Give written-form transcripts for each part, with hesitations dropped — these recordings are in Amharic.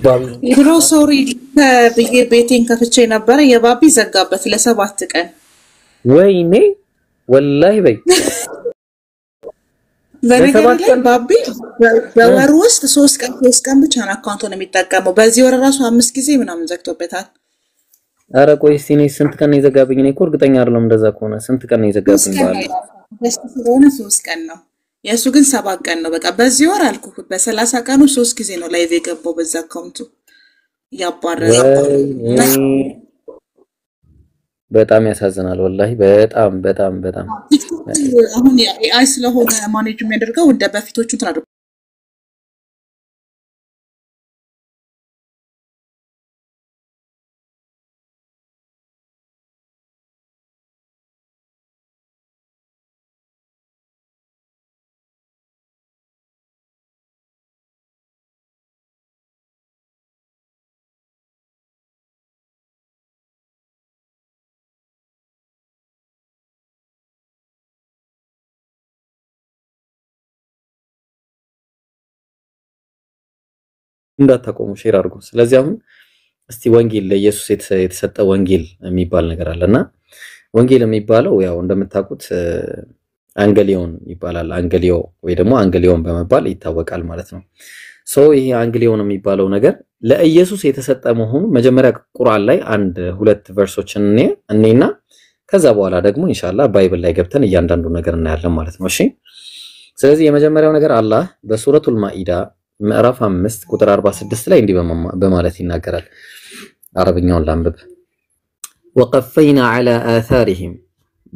ባቢ ግሮሰሪ ብዬ ቤቴን ከፍቼ ነበረ። የባቢ ዘጋበት ለ7 ቀን። ወይኔ ወላሂ በይ በነገር ለሰባት ላይ ቀን ባቢ በወር ውስጥ 3 ቀን ብቻ ነው አካውንቱን የሚጠቀመው። በዚህ ወር ራሱ 5 ጊዜ ምናምን ዘግቶበታል። ኧረ ቆይ እስቲ እኔ ስንት ቀን ነው የዘጋብኝ? እኔ እኮ እርግጠኛ አይደለም እንደዛ ከሆነ ስንት ቀን ነው የዘጋብኝ? ባለ በስ ስለሆነ 3 ቀን ነው። የእሱ ግን 7 ቀን ነው። በቃ በዚህ ወር አልኩህ በ30 ቀኑ 3 ጊዜ ነው ላይቭ የገባው በዛ አካውንቱ ያባረረ። በጣም ያሳዝናል ወላሂ በጣም በጣም በጣም አሁን ኤአይ ስለሆነ ማኔጅ የሚያደርገው እንደ በፊቶቹ እንትን እንዳታቆሙ ሼር አድርጉ። ስለዚህ አሁን እስቲ ወንጌል ለኢየሱስ የተሰጠ ወንጌል የሚባል ነገር አለና ወንጌል የሚባለው ያው እንደምታውቁት አንገሊዮን ይባላል። አንገሊዮ ወይ ደግሞ አንገሊዮን በመባል ይታወቃል ማለት ነው። ይሄ አንገሊዮን የሚባለው ነገር ለኢየሱስ የተሰጠ መሆኑ መጀመሪያ ቁርአን ላይ 1-2 ቨርሶችን እኔና ከዛ በኋላ ደግሞ ኢንሻአላህ ባይብል ላይ ገብተን እያንዳንዱ ነገር እናያለን ማለት ነው። እሺ ስለዚህ የመጀመሪያው ነገር አላህ በሱረቱል ማኢዳ ምዕራፍ 5 ቁጥር 46 ላይ እንዲህ በማለት ይናገራል። አረብኛውን ላንብብ። ወቀፈይና ዐላ አታሪሂም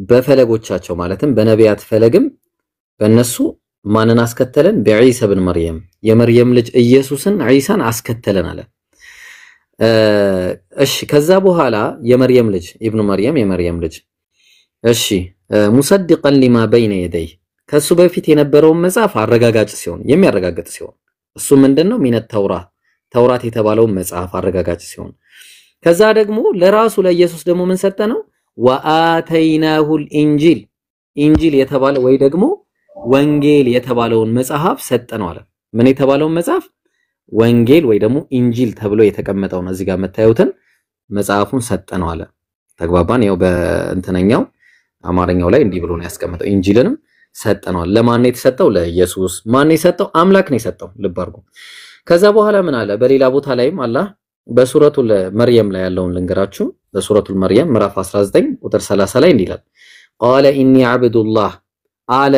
በፈለጎቻቸው ማለትም በነቢያት ፈለግም በእነሱ ማንን አስከተለን? በዒሳ ብን መርየም የመርየም ልጅ ኢየሱስን ዒሳን አስከተለን አለ። እሺ ከዛ በኋላ የመርየም ልጅ ኢብኑ መርየም የመርየም ልጅ እሺ ሙሰድቀን ሊማ በይነ የደይ ከሱ በፊት የነበረውን መጽሐፍ አረጋጋጭ ሲሆን የሚያረጋግጥ ሲሆን እሱ ምንድነው? ሚነት ተውራት የተባለውን መጽሐፍ አረጋጋጭ ሲሆን ከዛ ደግሞ ለራሱ ለኢየሱስ ደግሞ ምን ሰጠነው? ወአተይናሁል ኢንጂል የተባለ ወይ ደግሞ ወንጌል የተባለውን መጽሐፍ ሰጠነው አለ። ምን የተባለውን መጽሐፍ? ወንጌል ወይ ደግሞ ኢንጂል ተብሎ የተቀመጠው ነው። እዚህ ጋር መታየውትን መጽሐፉን ሰጠነው አለ። ተግባባን? ያው በእንተነኛው አማርኛው ላይ እንዲህ ብሎ ነው ያስቀመጠው። ኢንጂልንም ሰጠነው። ለማን ነው የተሰጠው? ለኢየሱስ። ማን ነው የሰጠው? አምላክ ነው የሰጠው። ልብ አድርጉ። ከዛ በኋላ ምን አለ? በሌላ ቦታ ላይም አላህ በሱረቱል መርየም ላይ ያለውን ልንገራችሁ። በሱረቱል መርየም ምዕራፍ 19 ቁጥር 30 ላይ እንዲህ ይላል ቃለ ኢኒ አብዱላህ አለ።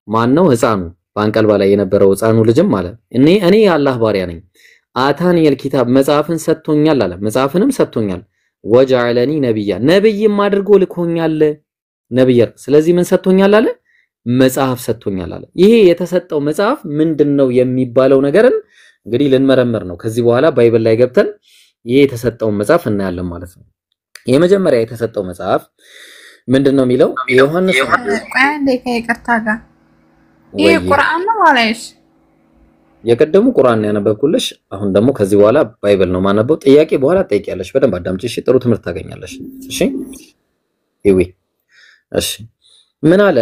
ማን ነው? ህፃኑ በአንቀልባ ላይ የነበረው ህፃኑ ልጅም አለ እኔ የአላህ ባሪያ ነኝ። አታኒየል ኪታብ መጽሐፍን ሰጥቶኛል አለ። መጽሐፍንም ሰጥቶኛል። ወጀዐለኒ ነብይም አድርጎ ልኮኛል። ነብይ ስለዚህ ምን ሰጥቶኛል አለ? መጽሐፍ ሰጥቶኛል አለ። ይሄ የተሰጠው መጽሐፍ ምንድነው የሚባለው ነገርን እንግዲህ ልንመረምር ነው። ከዚህ በኋላ ባይብል ላይ ገብተን ይሄ የተሰጠው መጽሐፍ እናያለን ማለት ነው። የመጀመሪያ የተሰጠው መጽሐፍ ምንድነው የሚለው? ዮሐንስ አንዴ ከይቅርታ ጋር ይሄ ቁርአን ነው ወላይስ? የቀደሙ ቁርአን ያነበብኩልሽ። አሁን ደግሞ ከዚህ በኋላ ባይብል ነው ማነበው። ጥያቄ በኋላ ጠይቂያለሽ። በደንብ አዳምጪ እሺ። ጥሩ ትምህርት ታገኛለሽ እሺ። ይዊ እሺ ምን አለ?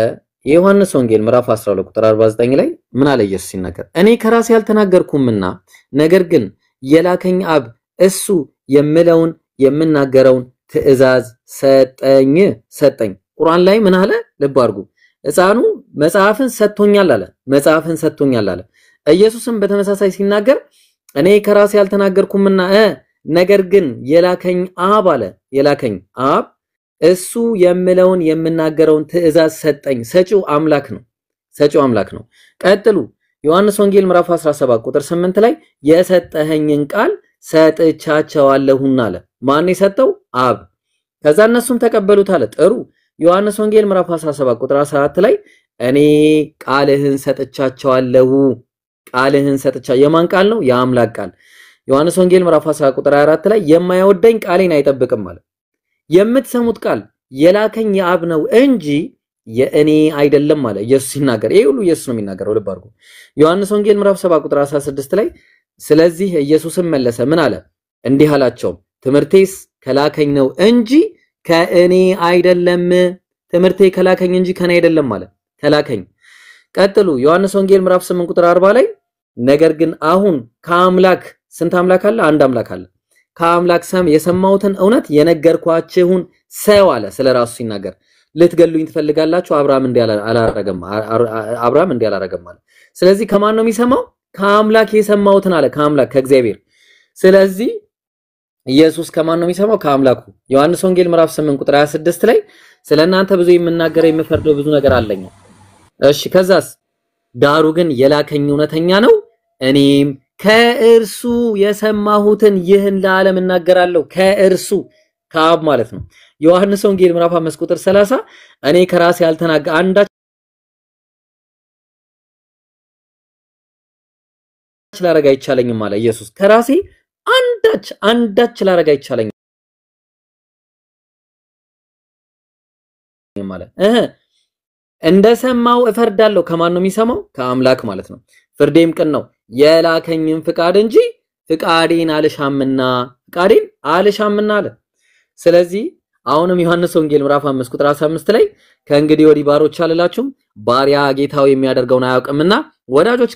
የዮሐንስ ወንጌል ምዕራፍ 12 ቁጥር 49 ላይ ምን አለ ኢየሱስ ሲናገር? እኔ ከራሴ ያልተናገርኩምና ነገር ግን የላከኝ አብ እሱ የምለውን የምናገረውን ትእዛዝ ሰጠኝ። ቁርአን ላይ ምን አለ? ልብ አድርጉ። ሕፃኑ መጽሐፍን ሰጥቶኛል አለ። መጽሐፍን ሰጥቶኛል አለ። ኢየሱስም በተመሳሳይ ሲናገር እኔ ከራሴ ያልተናገርኩምና ነገር ግን የላከኝ አብ አለ። የላከኝ አብ እሱ የምለውን የምናገረውን ትእዛዝ ሰጠኝ። ሰጪው አምላክ ነው። ቀጥሉ ዮሐንስ ወንጌል ምዕራፍ 17 ቁጥር 8 ላይ የሰጠኸኝን ቃል ሰጥቻቸዋለሁና አለ። ማን የሰጠው? አብ። ከዛ እነሱም ተቀበሉት አለ። ጥሩ ዮሐንስ ወንጌል ምዕራፍ 17 ቁጥር 14 ላይ እኔ ቃልህን ሰጥቻቸዋለሁ። ቃልህን የማን ቃል ነው? የአምላክ ቃል። ዮሐንስ ወንጌል ምዕራፍ 10 ቁጥር 24 ላይ የማይወደኝ ቃሌን አይጠብቅም አለ። የምትሰሙት ቃል የላከኝ የአብ ነው እንጂ የእኔ አይደለም አለ ኢየሱስ ሲናገር። ይሄ ሁሉ ኢየሱስ ነው የሚናገረው። ልብ አድርጉ። ዮሐንስ ወንጌል ምዕራፍ 7 ቁጥር 16 ላይ ስለዚህ ኢየሱስም መለሰ ምን አለ? እንዲህ አላቸው ትምህርቴስ ከላከኝ ነው እንጂ ከእኔ አይደለም። ትምህርቴ ከላከኝ እንጂ ከኔ አይደለም አለ። ከላከኝ። ቀጥሉ ዮሐንስ ወንጌል ምዕራፍ 8 ቁጥር 40 ላይ ነገር ግን አሁን ከአምላክ ስንት አምላክ አለ? አንድ አምላክ አለ። ከአምላክ የሰማሁትን እውነት የነገርኳችሁን ሰው አለ ስለራሱ ሲናገር ልትገሉኝ ትፈልጋላችሁ አብርሃም እንዲያላረገም አለ። ስለዚህ ከማን ነው የሚሰማው? ከአምላክ የሰማሁትን አለ ከአምላክ ከእግዚአብሔር። ስለዚህ ኢየሱስ ከማን ነው የሚሰማው? ከአምላኩ። ዮሐንስ ወንጌል ምዕራፍ 8 ቁጥር 26 ላይ ስለናንተ ብዙ የምናገረው የምፈርደው ብዙ ነገር አለኝ። እሺ ከዛስ ዳሩ ግን የላከኝ እውነተኛ ነው እኔም ከእርሱ የሰማሁትን ይህን ለዓለም እናገራለሁ። ከእርሱ ከአብ ማለት ነው። ዮሐንስ ወንጌል ምዕራፍ 5 ቁጥር 30 እኔ ከራሴ ያልተናገ አንዳች ላረጋ አይቻለኝም ማለት ኢየሱስ ከራሴ አንዳች ላረጋ አይቻለኝም ማለት እንደሰማው እፈርዳለሁ። ከማን ነው የሚሰማው? ከአምላክ ማለት ነው። ፍርዴም ቅን ነው የላከኝን ፍቃድ እንጂ ፍቃዴን አልሻምና አለ። ስለዚህ አሁንም ዮሐንስ ወንጌል ምዕራፍ 5 ቁጥር 15 ላይ ከእንግዲህ ወዲህ ባሮች አልላችሁም ባሪያ ጌታው የሚያደርገውን አያውቅምና ወዳጆች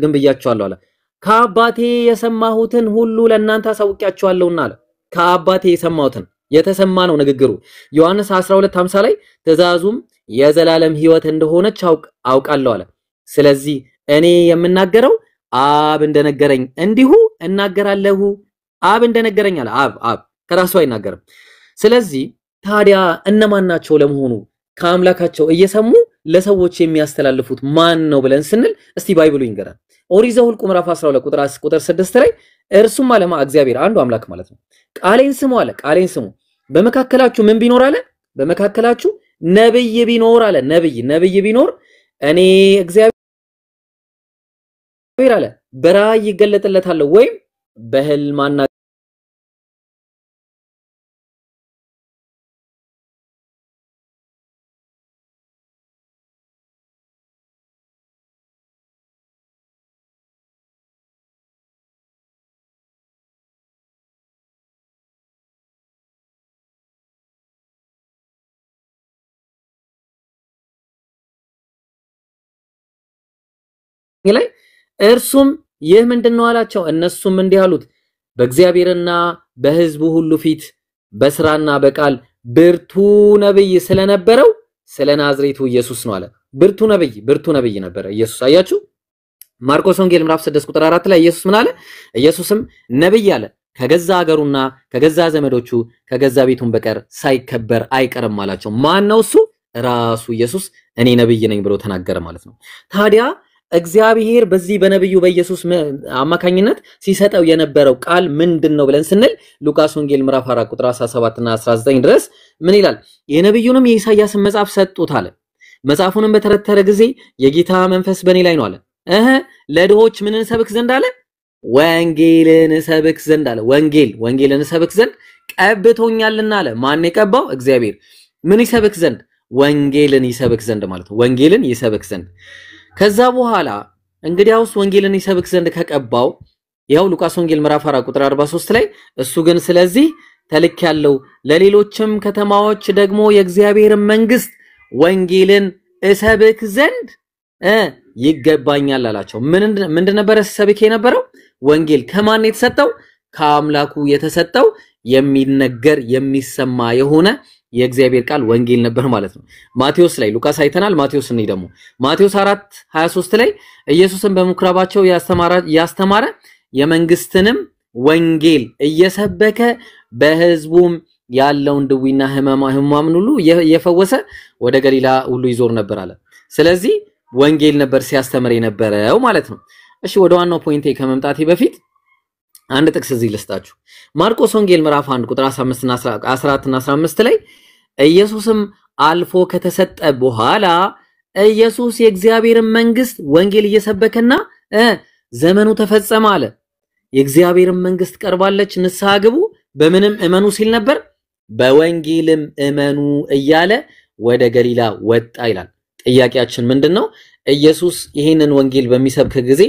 ግን ብያችኋለሁ አለ። ከአባቴ የሰማሁትን ሁሉ ለእናንተ አሳውቂያችኋለሁና አለ። ከአባቴ የሰማሁትን የተሰማ ነው ንግግሩ። ዮሐንስ 12:50 ላይ ትእዛዙም የዘላለም ሕይወት እንደሆነች አውቃለሁ አለ። ስለዚህ እኔ የምናገረው አብ እንደነገረኝ እንዲሁ እናገራለሁ። አብ እንደነገረኝ አለ። አብ ከራሱ አይናገርም። ስለዚህ ታዲያ እነማን ናቸው ለመሆኑ ከአምላካቸው እየሰሙ ለሰዎች የሚያስተላልፉት ማን ነው ብለን ስንል እስቲ ባይብሉ ይንገራል። ኦሪት ዘኍልቍ ምዕራፍ 12 ቁጥር 6 ላይ እርሱም አለማ እግዚአብሔር አንዱ አምላክ ማለት ነው። ቃሌን ስሙ አለ። ቃሌን ስሙ በመካከላችሁ ምን ቢኖር አለ? በመካከላችሁ ነብይ ቢኖር አለ። ነብይ ቢኖር እኔ እግዚአብሔር አለ በራእይ ይገለጥለታል ወይም በህልም ላይ እርሱም ይህ ምንድነው አላቸው። እነሱም እንዲህ አሉት በእግዚአብሔርና በሕዝቡ ሁሉ ፊት በስራና በቃል ብርቱ ነብይ ስለነበረው ስለ ናዝሬቱ ኢየሱስ ነው አለ። ብርቱ ነብይ ነበረ ኢየሱስ። አያችሁ ማርቆስ ወንጌል ምዕራፍ 6 ቁጥር 4 ላይ ኢየሱስ ምን አለ? ኢየሱስም ነብይ አለ ከገዛ ሀገሩና ከገዛ ዘመዶቹ ከገዛ ቤቱን በቀር ሳይከበር አይቀርም አላቸው። ማን ነው እሱ? ራሱ ኢየሱስ እኔ ነብይ ነኝ ብሎ ተናገረ ማለት ነው። ታዲያ እግዚአብሔር በዚህ በነብዩ በኢየሱስ አማካኝነት ሲሰጠው የነበረው ቃል ምንድነው ብለን ስንል ሉቃስ ወንጌል ምዕራፍ 4 ቁጥር 17 እና 19 ድረስ ምን ይላል? የነብዩንም የኢሳይያስን መጽሐፍ ሰጡት አለ። መጽሐፉንም በተረተረ ጊዜ የጌታ መንፈስ በእኔ ላይ ነው አለ። ለድሆች ምን እንሰብክ ዘንድ አለ? ወንጌልን እንሰብክ ዘንድ አለ። ወንጌልን እንሰብክ ዘንድ ቀብቶኛልና አለ። ማን የቀባው? እግዚአብሔር። ምን ይሰብክ ዘንድ? ወንጌልን ይሰብክ ዘንድ ማለት ነው። ወንጌልን ይሰብክ ዘንድ ከዛ በኋላ እንግዲያውስ ወንጌልን ይሰብክ ዘንድ ከቀባው ያው ሉቃስ ወንጌል ምዕራፍ 4 ቁጥር 43 ላይ እሱ ግን ስለዚህ ተልክ ያለው ለሌሎችም ከተማዎች ደግሞ የእግዚአብሔር መንግስት ወንጌልን እሰብክ ዘንድ ይገባኛል አላቸው። ምን ነበር ሲሰብክ የነበረው? ወንጌል ከማን የተሰጠው? ከአምላኩ የተሰጠው የሚነገር የሚሰማ የሆነ የእግዚአብሔር ቃል ወንጌል ነበር ማለት ነው። ማቴዎስ ላይ ሉቃስ አይተናል። ማቴዎስ ነው ደግሞ ማቴዎስ 4:23 ላይ ኢየሱስን በምኩራባቸው ያስተማረ የመንግስትንም ወንጌል እየሰበከ በህዝቡም ያለውን ድዊና ህማምን ሁሉ እየፈወሰ ወደ ገሊላ ሁሉ ይዞር ነበር አለ። ስለዚህ ወንጌል ነበር ሲያስተምር የነበረው ማለት ነው። እሺ ወደ ዋናው ፖይንቴ ከመምጣቴ በፊት አንድ ጥቅስ እዚህ ልስጣችሁ። ማርቆስ ወንጌል ምዕራፍ 1 ቁጥር 15 እና 14 እና 15 ላይ ኢየሱስም አልፎ ከተሰጠ በኋላ ኢየሱስ የእግዚአብሔርን መንግስት ወንጌል እየሰበከና ዘመኑ ተፈጸመ አለ። የእግዚአብሔርን መንግስት ቀርባለች ንስሐ ግቡ በምንም እመኑ ሲል ነበር። በወንጌልም እመኑ እያለ ወደ ገሊላ ወጣ ይላል። ጥያቄያችን ምንድነው? ኢየሱስ ይሄንን ወንጌል በሚሰብክ ጊዜ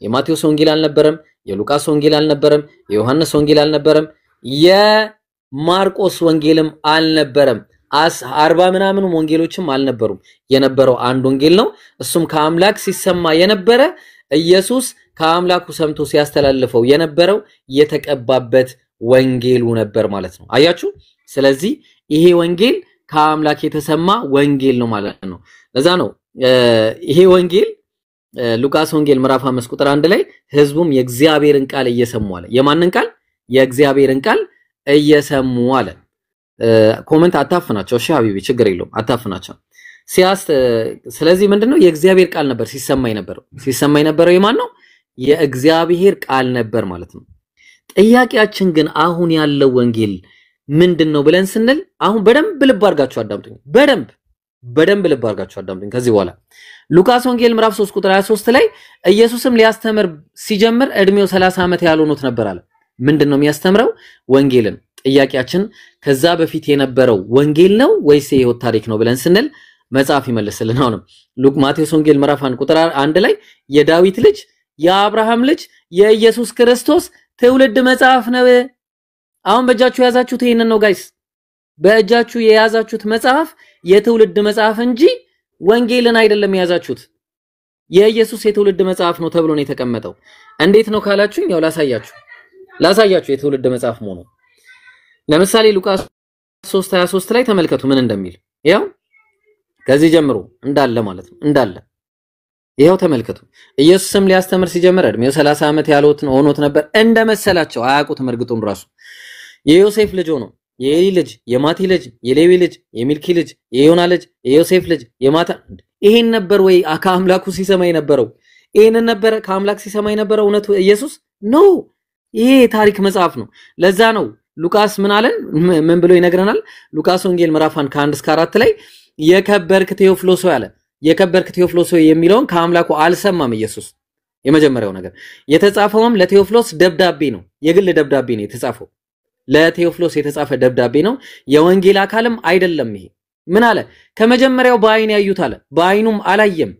የማቴዎስ ወንጌል አልነበረም፣ የሉቃስ ወንጌል አልነበረም፣ የዮሐንስ ወንጌል አልነበረም፣ የማርቆስ ወንጌልም አልነበረም፣ 40 ምናምን ወንጌሎችም አልነበሩም። የነበረው አንድ ወንጌል ነው። እሱም ከአምላክ ሲሰማ የነበረ ኢየሱስ ከአምላኩ ሰምቶ ሲያስተላልፈው የነበረው የተቀባበት ወንጌሉ ነበር ማለት ነው። አያችሁ? ስለዚህ ይሄ ወንጌል ከአምላክ የተሰማ ወንጌል ነው ማለት ነው። ለዛ ነው ይሄ ወንጌል ሉቃስ ወንጌል ምዕራፍ 5 ቁጥር 1 ላይ ህዝቡም የእግዚአብሔርን ቃል እየሰሙ አለ። የማንን ቃል? የእግዚአብሔርን ቃል እየሰሙ አለ። ኮሜንት አታፍናቸው። እሺ ሐቢቢ ችግር የለውም አታፍናቸው። ስለዚህ ምንድነው የእግዚአብሔር ቃል ነበር ሲሰማይ ነበረው የማን ነው? የእግዚአብሔር ቃል ነበር ማለት ነው። ጥያቄያችን ግን አሁን ያለው ወንጌል ምንድነው ብለን ስንል አሁን በደንብ ልብ አድርጋችሁ አዳምጡኝ። በደንብ ልብ አድርጋችሁ አዳምጡኝ። ከዚህ በኋላ ሉቃስ ወንጌል ምዕራፍ 3 ቁጥር 23 ላይ ኢየሱስም ሊያስተምር ሲጀምር እድሜው 30 ዓመት ያልሆኑት ነበር አለ። ምንድነው የሚያስተምረው? ወንጌልን። ጥያቄያችን ከዛ በፊት የነበረው ወንጌል ነው ወይስ የህይወት ታሪክ ነው ብለን ስንል መጽሐፍ ይመልስልን። አሁንም ማቴዎስ ወንጌል ምዕራፍ 1 ቁጥር 1 ላይ የዳዊት ልጅ የአብርሃም ልጅ የኢየሱስ ክርስቶስ ትውልድ መጽሐፍ ነው። አሁን በእጃችሁ የያዛችሁት ይሄንን ነው ጋይስ። በእጃችሁ የያዛችሁት መጽሐፍ የትውልድ መጽሐፍ እንጂ ወንጌልን አይደለም የያዛችሁት። የኢየሱስ የትውልድ መጽሐፍ ነው ተብሎ ነው የተቀመጠው። እንዴት ነው ካላችሁኝ ያው ላሳያችሁ የትውልድ መጽሐፍ መሆኑ። ለምሳሌ ሉቃስ 3:23 ላይ ተመልከቱ ምን እንደሚል። ያው ከዚህ ጀምሮ እንዳለ ማለት ነው እንዳለ ይሄው ተመልከቱ። ኢየሱስም ሊያስተምር ሲጀምር እድሜው 30 ዓመት ሆኖት ነበር እንደመሰላቸው። አያውቁትም እርግጡን ራሱ የዮሴፍ ልጅ ሆኖ የኤሊ ልጅ የማቲ ልጅ የሌዊ ልጅ የሚልኪ ልጅ የዮና ልጅ የዮሴፍ ልጅ የማታ ይሄን ነበር ወይ ከአምላኩ ሲሰማ የነበረው? ይሄንን ነበር ከአምላክ ሲሰማ የነበረው እውነቱ ኢየሱስ ነው? ይሄ ታሪክ መጽሐፍ ነው። ለዛ ነው ሉቃስ ምን ብሎ ይነግረናል? ሉቃስ ወንጌል ምዕራፍ 1 ከ1 እስከ 4 ላይ የከበርክ ቴዎፍሎስ ያለ የከበርክ ቴዎፍሎስ የሚለውን ከአምላኩ አልሰማም ኢየሱስ። የመጀመሪያው ነገር የተጻፈውም ለቴዎፍሎስ ደብዳቤ ነው። የግል ደብዳቤ ነው የተጻፈው። ለቴዎፍሎስ የተጻፈ ደብዳቤ ነው። የወንጌል አካልም አይደለም። ይሄ ምን አለ? ከመጀመሪያው በአይን ያዩት አለ። በአይኑም አላየም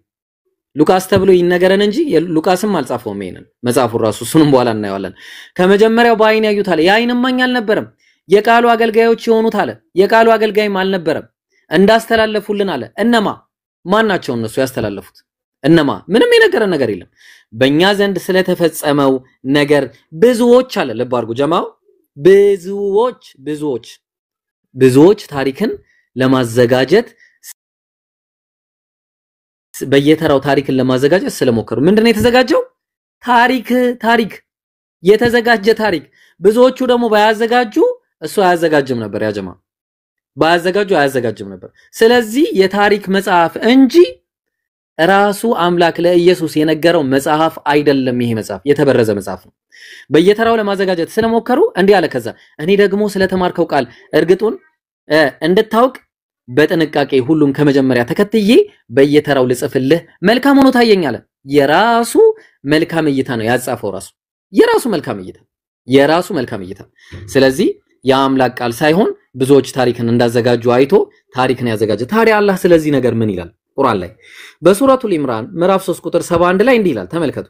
ሉቃስ ተብሎ ይነገረን እንጂ ሉቃስም አልጻፈውም ይሄንን መጽሐፉ ራሱ። እሱንም በኋላ እናየዋለን። ከመጀመሪያው በአይን ያዩት አለ። የአይን እማኝ አልነበረም። የቃሉ አገልጋዮች የሆኑት አለ። የቃሉ አገልጋይም አልነበረም። እንዳስተላለፉልን አለ። ማን ናቸው እነሱ ያስተላለፉት? ምንም የነገረን ነገር የለም። በእኛ ዘንድ ስለተፈጸመው ነገር ብዙዎች አለ። ልብ አድርጉ ጀማው፣ ብዙዎች ታሪክን ለማዘጋጀት በየተራው ታሪክን ለማዘጋጀት ስለሞከሩ ምንድነው የተዘጋጀው? ታሪክ የተዘጋጀ ታሪክ። ብዙዎቹ ደግሞ ባያዘጋጁ እሱ አያዘጋጅም ነበር። ያ ጀማ ባያዘጋጁ አያዘጋጅም ነበር። ስለዚህ የታሪክ መጽሐፍ እንጂ ራሱ አምላክ ለኢየሱስ የነገረው መጽሐፍ አይደለም። ይሄ መጽሐፍ የተበረዘ መጽሐፍ ነው። በየተራው ለማዘጋጀት ስለሞከሩ እንዲህ አለ። ከዛ እኔ ደግሞ ስለተማርከው ቃል እርግጡን እንድታውቅ በጥንቃቄ ሁሉም ከመጀመሪያ ተከትዬ በየተራው ልጽፍልህ መልካም ሆኖ ታየኝ አለ። የራሱ መልካም እይታ ነው ያጻፈው። የራሱ መልካም እይታ። ስለዚህ የአምላክ ቃል ሳይሆን ብዙዎች ታሪክን እንዳዘጋጁ አይቶ ታሪክን ያዘጋጀ። ታዲያ አላህ ስለዚህ ነገር ምን ይላል? ቁርአን ላይ በሱረቱል ኢምራን ምዕራፍ 3 ቁጥር 71 ላይ እንዲህ ይላል ተመልከቱ።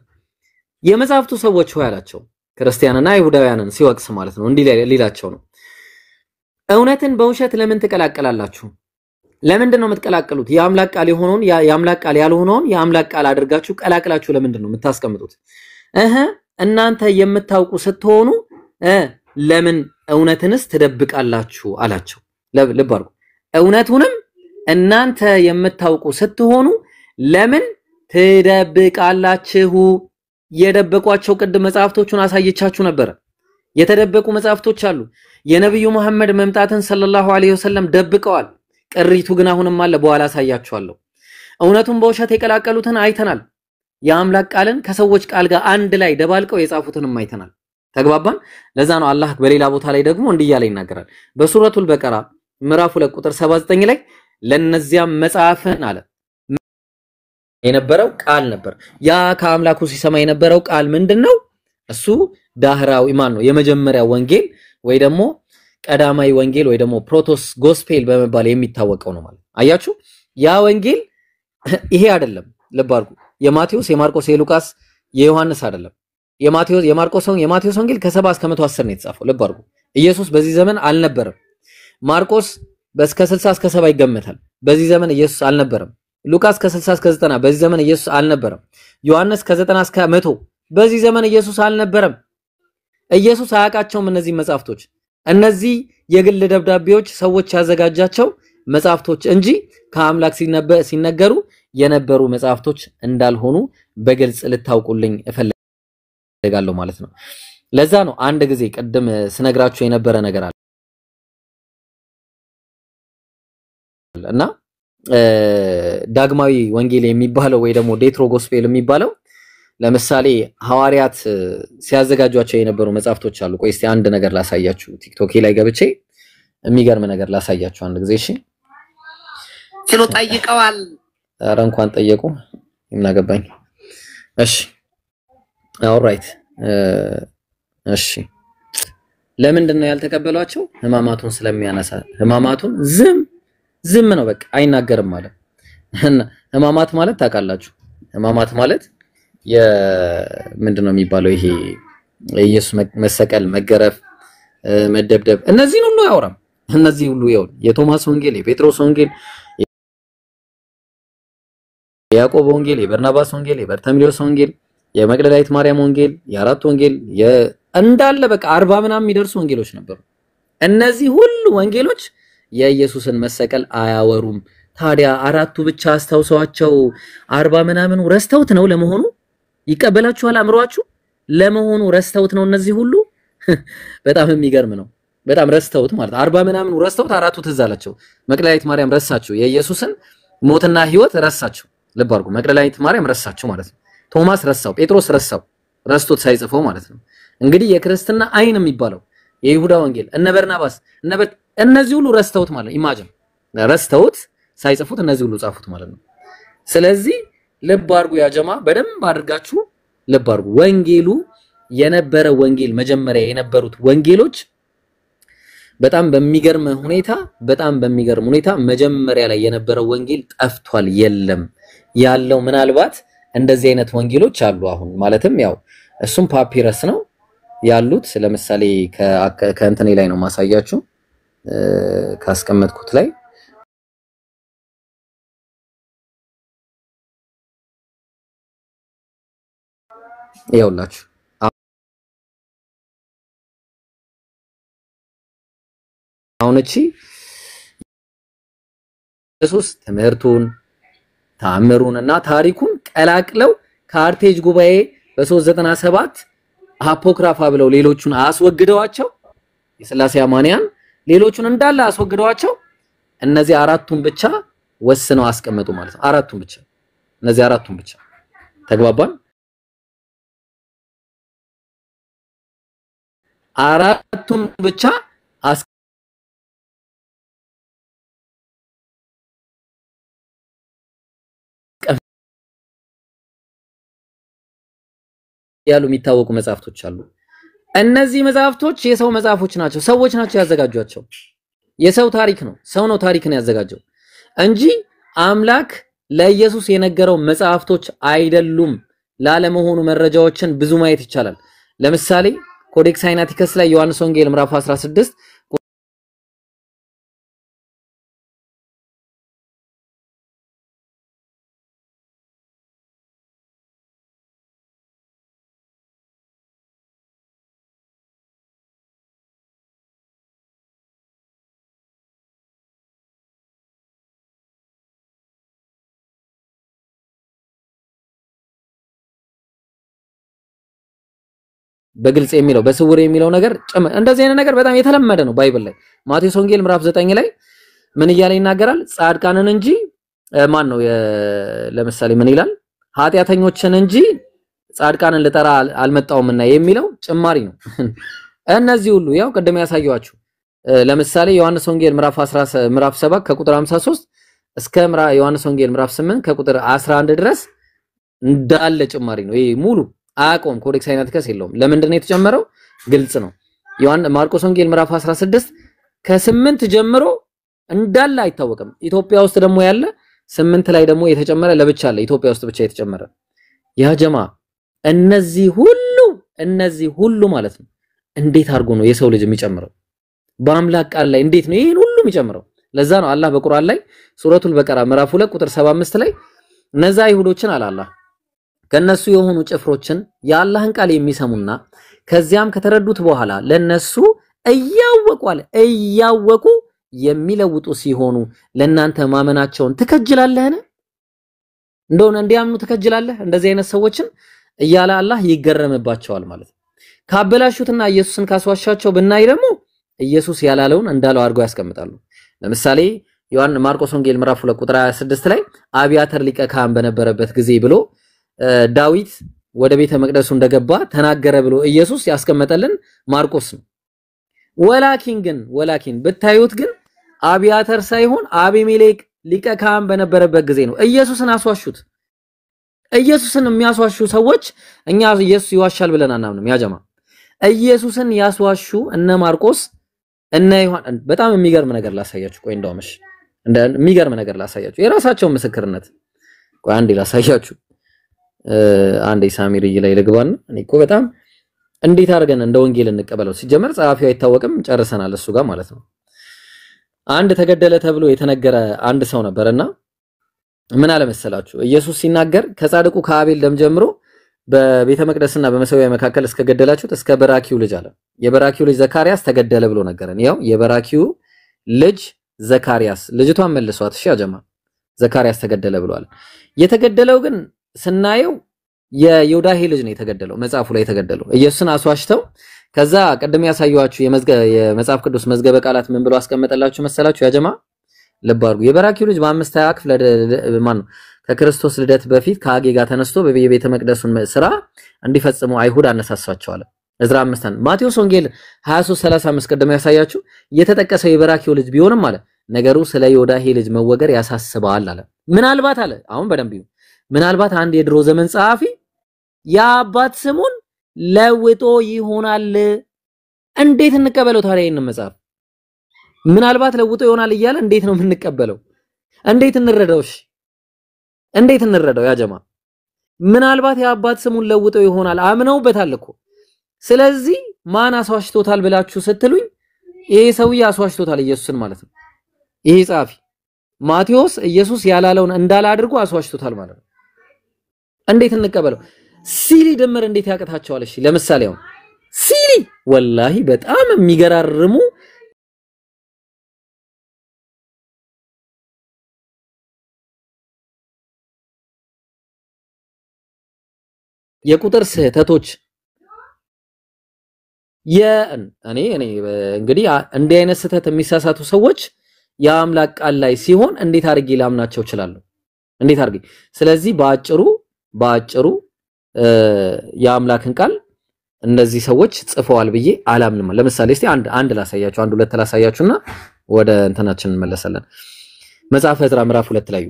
የመጽሐፍቱ ሰዎች ሆይ አላቸው፣ ክርስቲያንና አይሁዳውያንን ሲወቅስ ማለት ነው። እንዲህ ሊላቸው ነው፣ እውነትን በውሸት ለምን ትቀላቀላላችሁ? ለምንድን ነው የምትቀላቀሉት? የአምላክ ቃል የሆነውን የአምላክ ቃል ያልሆነውን የአምላክ ቃል አድርጋችሁ ቀላቅላችሁ ለምንድን ነው የምታስቀምጡት? እናንተ የምታውቁ ስትሆኑ ለምን እውነትንስ ትደብቃላችሁ አላቸው። ልብ አድርጉ። እውነቱንም እናንተ የምታውቁ ስትሆኑ ለምን ትደብቃላችሁ? የደበቋቸው ቅድም መጽሐፍቶቹን አሳየቻችሁ ነበር። የተደበቁ መጽሐፍቶች አሉ። የነብዩ መሐመድ መምጣትን ሰለላሁ ዐለይሂ ወሰለም ደብቀዋል። ቅሪቱ ግን አሁንም አለ። በኋላ አሳያችኋለሁ። እውነቱን በውሸት የቀላቀሉትን አይተናል። የአምላክ ቃልን ከሰዎች ቃል ጋር አንድ ላይ ደባልቀው የጻፉትንም አይተናል። ተግባባን? ለዛ ነው አላህ በሌላ ቦታ ላይ ደግሞ እንዲህ ያለ ይናገራል። በሱረቱል በቀራ ምዕራፍ 2 ቁጥር 79 ላይ ለነዚያም መጽሐፍን አለ የነበረው ቃል ነበር። ያ ከአምላኩ ሲሰማ የነበረው ቃል ምንድነው? እሱ ዳህራዊ ማን ነው? የመጀመሪያው ወንጌል ወይ ደግሞ ቀዳማዊ ወንጌል ወይ ደግሞ ፕሮቶስ ጎስፔል በመባል የሚታወቀው ነው ማለት። አያችሁ? ያ ወንጌል ይሄ አይደለም። ልብ አድርጉ። የማቴዎስ፣ የማርቆስ፣ የሉቃስ፣ የዮሐንስ አይደለም። የማቴዎስ ወንጌል ከ70 እስከ 110 ነው የተጻፈው። ልብ አድርጉ። ኢየሱስ በዚህ ዘመን አልነበረም። ማርቆስ እስከ 60 እስከ 70 ይገመታል። በዚህ ዘመን ኢየሱስ አልነበረም። ሉቃስ ከ60 እስከ 90 በዚህ ዘመን ኢየሱስ አልነበረም። ዮሐንስ ከ90 እስከ 100 በዚህ ዘመን ኢየሱስ አልነበረም። ኢየሱስ አያውቃቸውም እነዚህ መጻፍቶች። እነዚህ የግል ደብዳቤዎች ሰዎች ያዘጋጃቸው መጻፍቶች እንጂ ከአምላክ ሲነገሩ የነበሩ መጻፍቶች እንዳልሆኑ በግልጽ ልታውቁልኝ እፈልጋለሁ ማለት ነው። ለዛ ነው አንድ ጊዜ ቀደም ስነግራችሁ የነበረ ነገር አለ እና ዳግማዊ ወንጌል የሚባለው ወይ ደግሞ ዴትሮ ጎስፔል የሚባለው ለምሳሌ ሐዋርያት ሲያዘጋጇቸው የነበሩ መጻፍቶች አሉ። ቆይ እስቲ አንድ ነገር ላሳያችሁ። ቲክቶክ ላይ ገብቼ የሚገርም ነገር ላሳያችሁ አንድ ጊዜ። እሺ ሲሉ ጠይቀዋል። ኧረ እንኳን ጠየቁ የምናገባኝ። እሺ ኦልራይት። እሺ ለምንድን ነው ያልተቀበሏቸው? ህማማቱን ስለሚያነሳ ህማማቱን ዝም ነው በቃ አይናገርም ማለት። ህማማት ማለት ታውቃላችሁ፣ ህማማት ማለት ምንድነው የሚባለው? ይሄ ኢየሱስ መሰቀል፣ መገረፍ፣ መደብደብ እነዚህን ሁሉ ያወራም። እነዚህ ሁሉ ይኸው የቶማስ ወንጌል፣ የጴጥሮስ ወንጌል፣ የያዕቆብ ወንጌል፣ የበርናባስ ወንጌል፣ የበርተሚሎስ ወንጌል፣ የመቅደላዊት ማርያም ወንጌል፣ የአራት ወንጌል እንዳለ በቃ 40 ምናምን የሚደርሱ ወንጌሎች ነበሩ። እነዚህ ሁሉ ወንጌሎች የኢየሱስን መሰቀል አያወሩም። ታዲያ አራቱ ብቻ አስተውሰዋቸው 40 ምናምን ረስተውት ነው ለመሆኑ? ይቀበላችኋል አምሯችሁ? ለመሆኑ ረስተውት ነው እነዚህ ሁሉ? በጣም የሚገርም ነው። በጣም ረስተውት ማለት 40 ምናምን ረስተውት አራቱ ትዝ አላቸው። መቅደላዊት ማርያም ረሳችሁ፣ የኢየሱስን ሞትና ህይወት ረሳችሁ። ልብ አድርጉ፣ መቅደላዊት ማርያም ረሳችሁ ማለት ነው። ቶማስ ረሳው፣ ጴጥሮስ ረሳው፣ ረስቶት ሳይጽፈው ማለት ነው። እንግዲህ የክርስትና አይን የሚባለው የይሁዳ ወንጌል እነ በርናባስ እነዚህ ሁሉ ረስተውት ማለት ኢማጂን ረስተውት ሳይጽፉት እነዚህ ሁሉ ጻፉት ማለት ነው። ስለዚህ ልብ አድርጉ ያ ጀማ፣ በደንብ አድርጋችሁ ልብ አድርጉ። ወንጌሉ የነበረ ወንጌል መጀመሪያ የነበሩት ወንጌሎች በጣም በሚገርም ሁኔታ መጀመሪያ ላይ የነበረው ወንጌል ጠፍቷል፣ የለም። ያለው ምናልባት እንደዚህ አይነት ወንጌሎች አሉ አሁን ማለትም ያው እሱም ፓፒረስ ነው ያሉት። ለምሳሌ ከእንትኔ ላይ ነው ማሳያችሁ ካስቀመጥኩት ላይ ይኸውላችሁ አሁን እቺ ኢየሱስ ትምህርቱን ተአምሩን እና ታሪኩን ቀላቅለው ከአርቴጅ ጉባኤ በ397 አፖክራፋ ብለው ሌሎቹን አስወግደዋቸው የሥላሴ አማንያን ሌሎቹን እንዳለ አስወግደዋቸው እነዚህ አራቱን ብቻ ወስነው አስቀመጡ ማለት ነው። አራቱን ብቻ እነዚህ አራቱን ብቻ ተግባባን። አራቱን ብቻ ያሉ የሚታወቁ መጻፍቶች አሉ። እነዚህ መጻፍቶች የሰው መጻፎች ናቸው። ሰዎች ናቸው ያዘጋጇቸው። የሰው ታሪክ ነው። ሰው ነው ታሪክን ያዘጋጀው እንጂ አምላክ ለኢየሱስ የነገረው መጻፍቶች አይደሉም። ላለመሆኑ መረጃዎችን ብዙ ማየት ይቻላል። ለምሳሌ ኮዴክስ ሳይናቲከስ ላይ ዮሐንስ ወንጌል ምዕራፍ 16 በግልጽ የሚለው በስውር የሚለው ነገር እንደዚህ አይነት ነገር በጣም የተለመደ ነው ባይብል ላይ። ማቴዎስ ወንጌል ምዕራፍ 9 ላይ ምን እያለ ይናገራል? ጻድቃንን እንጂ ማን ነው ለምሳሌ ምን ይላል? ኃጢያተኞችን እንጂ ጻድቃንን ልጠራ አልመጣውምና የሚለው ጭማሪ ነው። እነዚህ ሁሉ ያው ቀደም ያሳየዋችሁ ለምሳሌ ዮሐንስ ወንጌል ምዕራፍ 7 ከቁጥር 53 እስከ ዮሐንስ ወንጌል ምዕራፍ 8 ከቁጥር 11 ድረስ እንዳለ ጭማሪ ነው። ይሄ ሙሉ አቆም ኮዴክስ ሳይናቲከስ የለውም። ለምንድን ነው የተጨመረው? ግልጽ ነው። ማርቆስ ወንጌል ምዕራፍ 16 ከ8 ጀምሮ እንዳለ አይታወቅም። ኢትዮጵያ ውስጥ ደግሞ ያለ 8 ላይ ደግሞ የተጨመረ ለብቻ አለ። ኢትዮጵያ ውስጥ ብቻ የተጨመረ ያ ጀማ እነዚህ ሁሉ ማለት ነው። እንዴት አድርጎ ነው የሰው ልጅ የሚጨምረው? በአምላክ ቃል ላይ እንዴት ነው ይሄን ሁሉ የሚጨምረው? ለዛ ነው አላህ በቁርአን ላይ ሱረቱል በቀራ ምዕራፍ 2 ቁጥር 75 ላይ እነዛ አይሁዶችን አላህ ከነሱ የሆኑ ጭፍሮችን የአላህን ቃል የሚሰሙና ከዚያም ከተረዱት በኋላ ለነሱ እያወቁ የሚለውጡ ሲሆኑ ለናንተ ማመናቸውን ትከጅላለህን? እንደሆነ እንዲያምኑ ትከጅላለህ? እንደዚህ አይነት ሰዎችን እያለ አላህ ይገረምባቸዋል ማለት ነው። ካበላሹትና ኢየሱስን ካስዋሻቸው ብናይ ደግሞ ኢየሱስ ያላለውን እንዳለው አድርገው ያስቀምጣሉ። ለምሳሌ ማርቆስ ወንጌል ምዕራፍ 2 ቁጥር 26 ላይ አብያተር ሊቀ ካህን በነበረበት ጊዜ ብሎ ዳዊት ወደ ቤተ መቅደሱ እንደገባ ተናገረ ብሎ ኢየሱስ ያስቀመጠልን ማርቆስ ነው። ወላኪን ብታዩት ግን አብያተር ሳይሆን አቢሜሌክ ሊቀ ካህን በነበረበት ጊዜ ነው። ኢየሱስን አስዋሹት። ኢየሱስን የሚያስዋሹ ሰዎች እኛ ኢየሱስ ይዋሻል ብለን አናምንም። ያጀማ ኢየሱስን ያስዋሹ እነ ማርቆስ እነ ዮሐን በጣም የሚገርም ነገር ላሳያችሁ። ቆይ እንደውምሽ የሚገርም ነገር ላሳያችሁ። የራሳቸው ምስክርነት ቆይ አንዴ ላሳያችሁ። አንዴ ሳሚርይ ላይ ልግባና እኔ እኮ በጣም እንዴት አድርገን እንደ ወንጌል እንቀበለው ሲጀመር ጸሐፊው አይታወቅም ጨርሰናል እሱ ጋር ማለት ነው። አንድ ተገደለ ተብሎ የተነገረ አንድ ሰው ነበርና ምን አለ መሰላችሁ ኢየሱስ ሲናገር ከጻድቁ ከአቤል ደም ጀምሮ በቤተ መቅደስና በመሰዊያ መካከል እስከ ገደላችሁት እስከ በራኪው ልጅ አለ። የበራኪው ልጅ ዘካርያስ ተገደለ ብሎ ነገረን። ያው የበራኪው ልጅ ዘካርያስ ልጅቷን መልሷት እሺ አጀማ ዘካርያስ ተገደለ ብሏል። የተገደለው ግን ስናየው የዮዳሄ ልጅ ነው የተገደለው መጽሐፉ ላይ የተገደለው ኢየሱስን አስዋሽተው ከዛ ቀደም ያሳዩአችሁ የመጽሐፍ ቅዱስ መዝገበ ቃላት ምን ብሎ አስቀመጠላችሁ መሰላችሁ ያጀማ ልብ አድርጉ። የበራኪው ልጅ በ5 ክፍለ ማን ነው ከክርስቶስ ልደት በፊት ከአጌ ጋር ተነስቶ በቤተ መቅደሱን ስራ እንዲፈጽሙ አይሁድ አነሳሳቸዋል። ዕዝራ 5 ማቴዎስ ወንጌል 23:35 ቀደም ያሳያችሁ የተጠቀሰው የበራኪው ልጅ ቢሆንም አለ ነገሩ ስለ ዮዳሄ ልጅ መወገር ያሳስባል አለ። ምናልባት አለ አሁን በደንብ ይሁን ምናልባት አንድ የድሮ ዘመን ጸሐፊ ያባት ስሙን ለውጦ ይሆናል። እንዴት እንቀበለው ታዲያ ይሄን መጽሐፍ? ምናልባት ለውጦ ይሆናል እያለ እንዴት ነው የምንቀበለው? እንዴት እንረዳውሽ? እንዴት እንረዳው ያ ጀማ? ምናልባት ያባት ስሙን ለውጦ ይሆናል አምነውበታል እኮ። ስለዚህ ማን አስዋሽቶታል ብላችሁ ስትሉኝ ይሄ ሰውዬ አስዋሽቶታል ኢየሱስን ማለት ነው። ይሄ ጸሐፊ ማቴዎስ ኢየሱስ ያላለውን እንዳለ አድርጎ አስዋሽቶታል ማለት ነው። እንዴት እንቀበለው? ሲሊ ድምር እንዴት ያቀታቸዋል? እሺ ለምሳሌ አሁን ሲሊ ወላሂ በጣም የሚገራርሙ የቁጥር ስህተቶች እኔ እንግዲህ እንዲህ አይነት ስህተት የሚሳሳቱ ሰዎች የአምላክ ቃል ላይ ሲሆን እንዴት አድርጌ ላምናቸው እችላለሁ? እንዴት አድርጌ? ስለዚህ በአጭሩ የአምላክን ቃል እነዚህ ሰዎች ጽፈዋል ብዬ አላምንም። ለምሳሌ እስቲ አንድ ላሳያችሁ አንድ ሁለት ላሳያችሁና ወደ እንተናችን እንመለሳለን። መጽሐፈ ዕዝራ ምዕራፍ 2 ላይ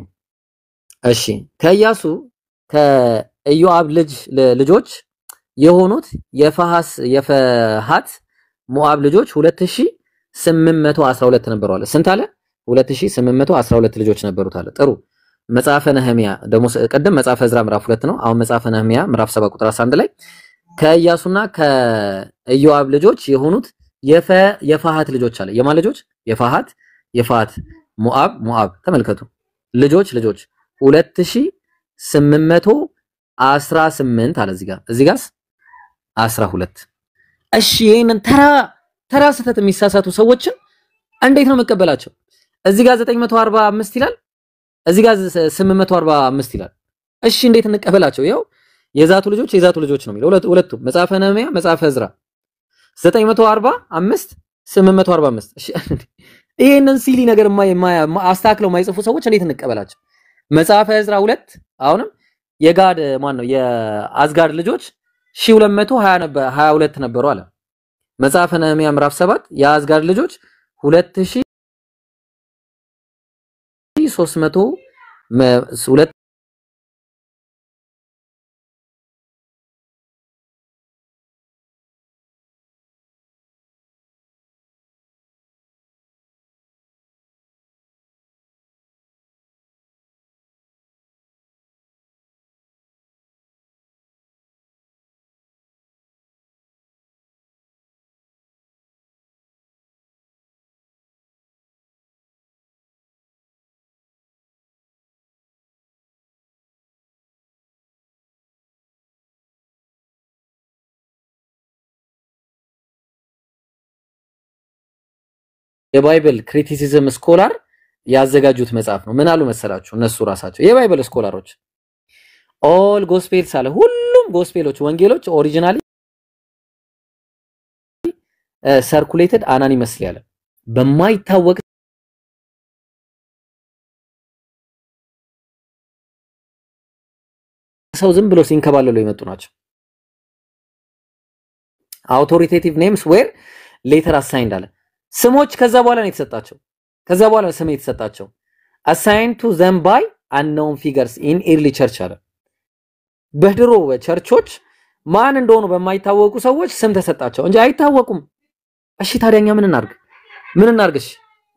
እሺ ከኢያሱ ከኢዮአብ ልጆች የሆኑት የፈሃት ሞዓብ ልጆች 2812 ነበሩ አለ። ስንት አለ? 2812 ልጆች ነበሩት አለ። ጥሩ መጽሐፈ ነህሚያ ደግሞ ቀደም መጽሐፈ ዕዝራ ምዕራፍ 2 ነው። አሁን መጽሐፈ ነህሚያ ምዕራፍ 7 ቁጥር 11 ላይ ከኢያሱና ከኢዮአብ ልጆች የሆኑት የፈሃት ልጆች አለ። የማን ልጆች? የፈሃት ሞዓብ ተመልከቱ። ልጆች 2818 አለ እዚህ ጋርስ 12። እሺ ይሄንን ተራ ስህተት የሚሳሳቱ ሰዎችን እንዴት ነው መቀበላቸው? እዚህ ጋር 945 ይላል፣ እዚህ ጋር 845 ይላል። እሺ እንዴት እንቀበላቸው? ያው የዛቱ ልጆች ነው የሚለው ሁለቱም መጽሐፈ ነህምያ መጽሐፈ ዕዝራ 945 845። እሺ ይሄንን ሲሊ ነገር አስተካክለው የማይጽፉ ሰዎች እንዴት እንቀበላቸው? መጽሐፈ ዕዝራ 2 አሁንም የጋድ ማን ነው የአዝጋድ ልጆች 1222 ነበሩ አለ። መጽሐፈ ነህምያ ምዕራፍ 7 የአዝጋድ ልጆች 2300 የባይብል ክሪቲሲዝም ስኮላር ያዘጋጁት መጽሐፍ ነው። ምን አሉ መሰላችሁ? እነሱ ራሳቸው የባይብል ስኮላሮች ኦል ጎስፔልስ አለ ሁሉም ጎስፔሎች ወንጌሎች ኦሪጂናሊ ሰርኩሌትድ አናኒመስሊ አለ በማይታወቅ ሰው ዝም ብሎ ሲንከባለሉ የመጡ ናቸው። አውቶሪቴቲቭ ኔምስ ዌር ሌተር አሳይንድ አለ ስሞች ከዛ በኋላ ነው የተሰጣቸው። ከዛ በኋላ ስም የተሰጣቸው assigned to them by unknown figures in early church አለ በድሮ ቸርቾች ማን እንደሆኑ በማይታወቁ ሰዎች ስም ተሰጣቸው እንጂ አይታወቁም። እሺ ታዲያኛ ምን እናርግሽ?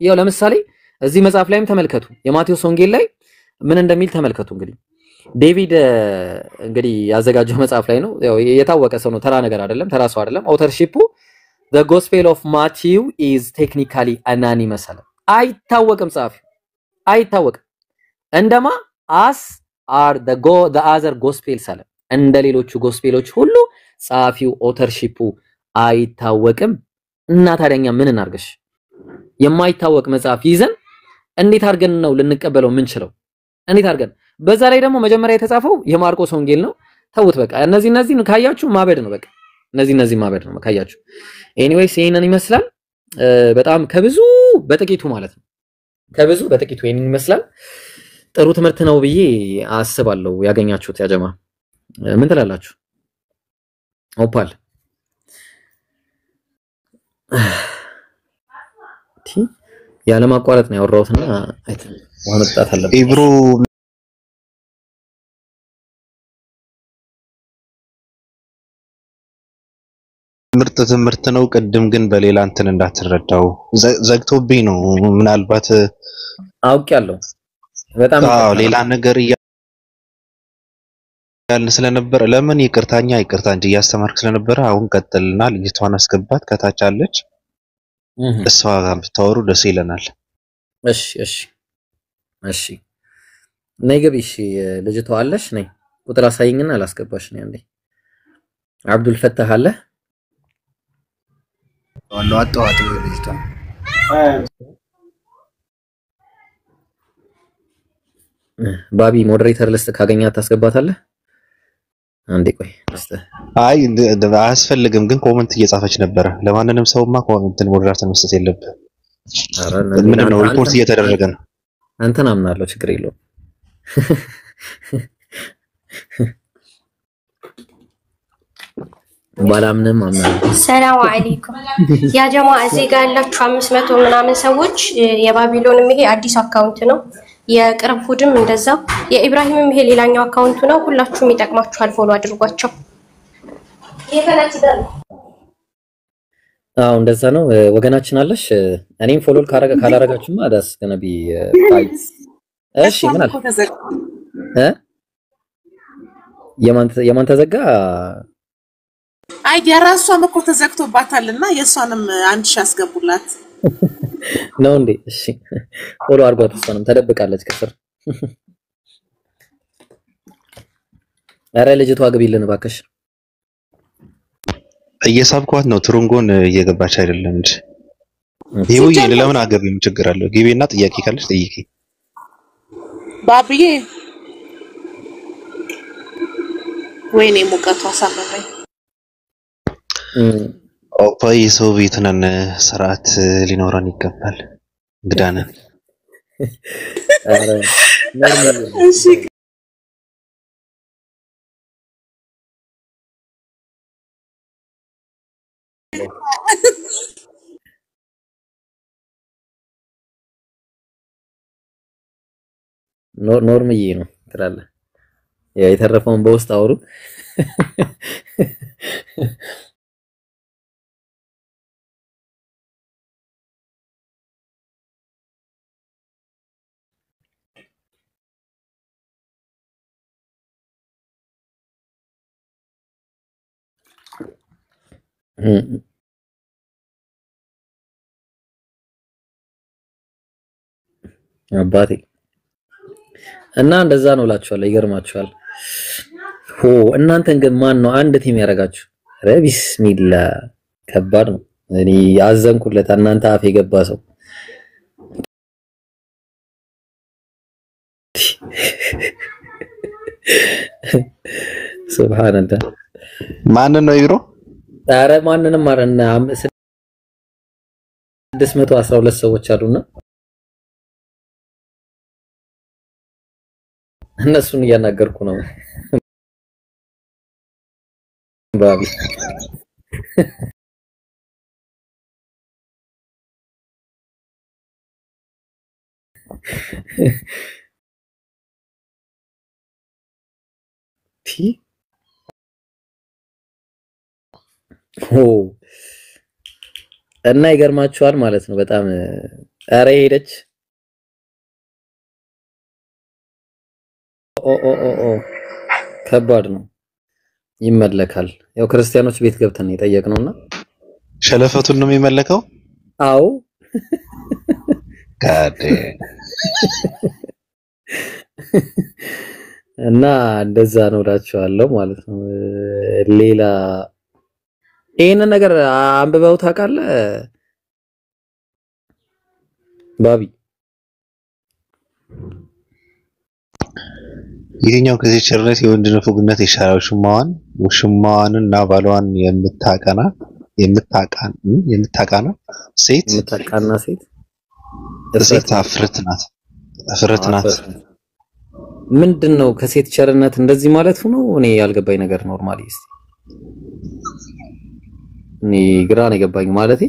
ያው ለምሳሌ እዚህ መጽሐፍ ላይም ተመልከቱ የማቴዎስ ወንጌል ላይ ምን እንደሚል ተመልከቱ። እንግዲህ ዴቪድ እንግዲህ ያዘጋጀው መጽሐፍ ላይ ነው። ያው የታወቀ ሰው ነው፣ ተራ ነገር አይደለም፣ ተራ ሰው አይደለም። አውተርሺፑ the gospel of Matthew is technically anonymous አለ አይታወቅም። ጻፊው አይታወቅም። እንደማ as are the other gospels አለ እንደ ሌሎቹ ጎስፔሎች ሁሉ ጻፊው አውተርሺፑ አይታወቅም። እና ታዲያኛ ምን እናርግሽ? የማይታወቅ መጽሐፍ ይዘን እንዴት አድርገን ነው ልንቀበለው ምንችለው? እንዴት አድርገን? በዛ ላይ ደግሞ መጀመሪያ የተጻፈው የማርቆስ ወንጌል ነው። ተውት በቃ እነዚህ ማበድ ነው። በቃ እነዚህ ማበድ ነው ካያችሁ። ኤኒዌይስ ይሄንን ይመስላል። በጣም ከብዙ በጥቂቱ ማለት ነው። ከብዙ በጥቂቱ ይሄንን ይመስላል። ጥሩ ትምህርት ነው ብዬ አስባለሁ ያገኛችሁት። ያጀማ ምን ትላላችሁ? ኦፓል ያለ ማቋረጥ ነው ያወራሁትና ወመጣት አለበት። ኢብሮ ምርጥ ትምህርት ነው። ቅድም ግን በሌላ እንትን እንዳትረዳው ዘግቶብኝ ነው። ምናልባት አውቄያለሁ በጣም ሌላ ነገር ያልን ስለነበር ለምን ይቅርታ እንጂ እያስተማርክ ስለነበረ አሁን ቀጥልና ልጅቷን አስገባት ከታች አለች። እሷ ጋር ብታወሩ ደስ ይለናል። እሺ ነይ ግቢ። እሺ ልጅቷ አለሽ? ነይ ቁጥር አሳይኝና አላስገባሽ ነው አንዴ። አብዱል ፈታህ አለ አጣዋት ልጅቷ ባቢ ሞዴሬተር ልስጥ ካገኛት ታስገባታለህ? አንዴ ቆይ እስቲ። አይ አያስፈልግም፣ ግን ኮሜንት እየጻፈች ነበረ። ለማንንም ሰውማ ኮሜንትን ሞዴሬተር መስጠት የለብህም። ምን ነው ሪፖርት እየተደረገ ነው። አንተን አምናለሁ፣ ችግር የለውም። ባላምንም አምናለሁ። ሰላም አለይኩም ያ ጀማ። እዚህ ጋር ያላችሁ 500 ምናምን ሰዎች የባቢሎንም ይሄ አዲስ አካውንት ነው። የቅርብ ሁድም እንደዛ የኢብራሂምም ይሄ ሌላኛው አካውንቱ ነው። ሁላችሁም ይጠቅማችኋል፣ ፎሎ አድርጓቸው። እንደዛ ነው ወገናችን አለሽ። እኔም ፎሎ ካላረጋችሁማ አዳስ ገነቢ ፋይት። እሺ ምን አለ የማን ተዘጋ? አይ የራሷም እኮ ተዘግቶባታልና የሷንም 1000 አስገቡላት ነው እንዴ? እሺ ፎሎ አድርጓት። እሷንም ተደብቃለች ከስር። ኧረ ልጅቷ ግቢልን እባክሽ። እየሳብኳት ነው። ትሩንጎን እየገባች አይደለም እንጂ ይሁን ለምን አገቢም ችግር አለው። ግቢና ጥያቄ ካለሽ ጠይቂ። ባብዬ ወይኔ ሙቀቷ አሳመመኝ። ኦፓይ ሰው ቤት ነን፣ ስርዓት ሊኖረን ይገባል። እንግዳነን። እሺ ኖርምዬ ነው ትላለህ። ያ የተረፈውን በውስጥ አውሩ። አባቴ እና እንደዛ ነው እላችኋለሁ። ይገርማችኋል። እናንተን ግን ማን ነው አንድ ቲም ያደርጋችሁ? ኧረ ቢስሚላ ከባድ ነው። እኔ አዘንኩለት። እናንተ አፍ የገባ ሰው ሱብሃንአላህ ማን ነው ይብሮ? ኧረ ማንንም አረና 612 ሰዎች አሉና እነሱን እያናገርኩ ነው ባቢ እና ይገርማችኋል ማለት ነው በጣም ኧረ ሄደች ኦ ከባድ ነው ይመለካል ያው ክርስቲያኖች ቤት ገብተን የጠየቅነውና ሸለፈቱን ነው የሚመለከው አው ጋዴ እና እንደዛ ነው እላችኋለሁ ማለት ነው ሌላ ይሄን ነገር አንብበው ታውቃለህ ባቢ የትኛው ከዚህ ቸርነት የወንድ ንፉግነት ይሻላል ውሽማዋንና ባሏን የምታቃና ሴት አፍረት ናት ምንድነው ከሴት ቸርነት እንደዚህ ማለት ነው እኔ ያልገባኝ ነገር ኖርማሊ እስቲ እኔ ግራ ነው የገባኝ ማለቴ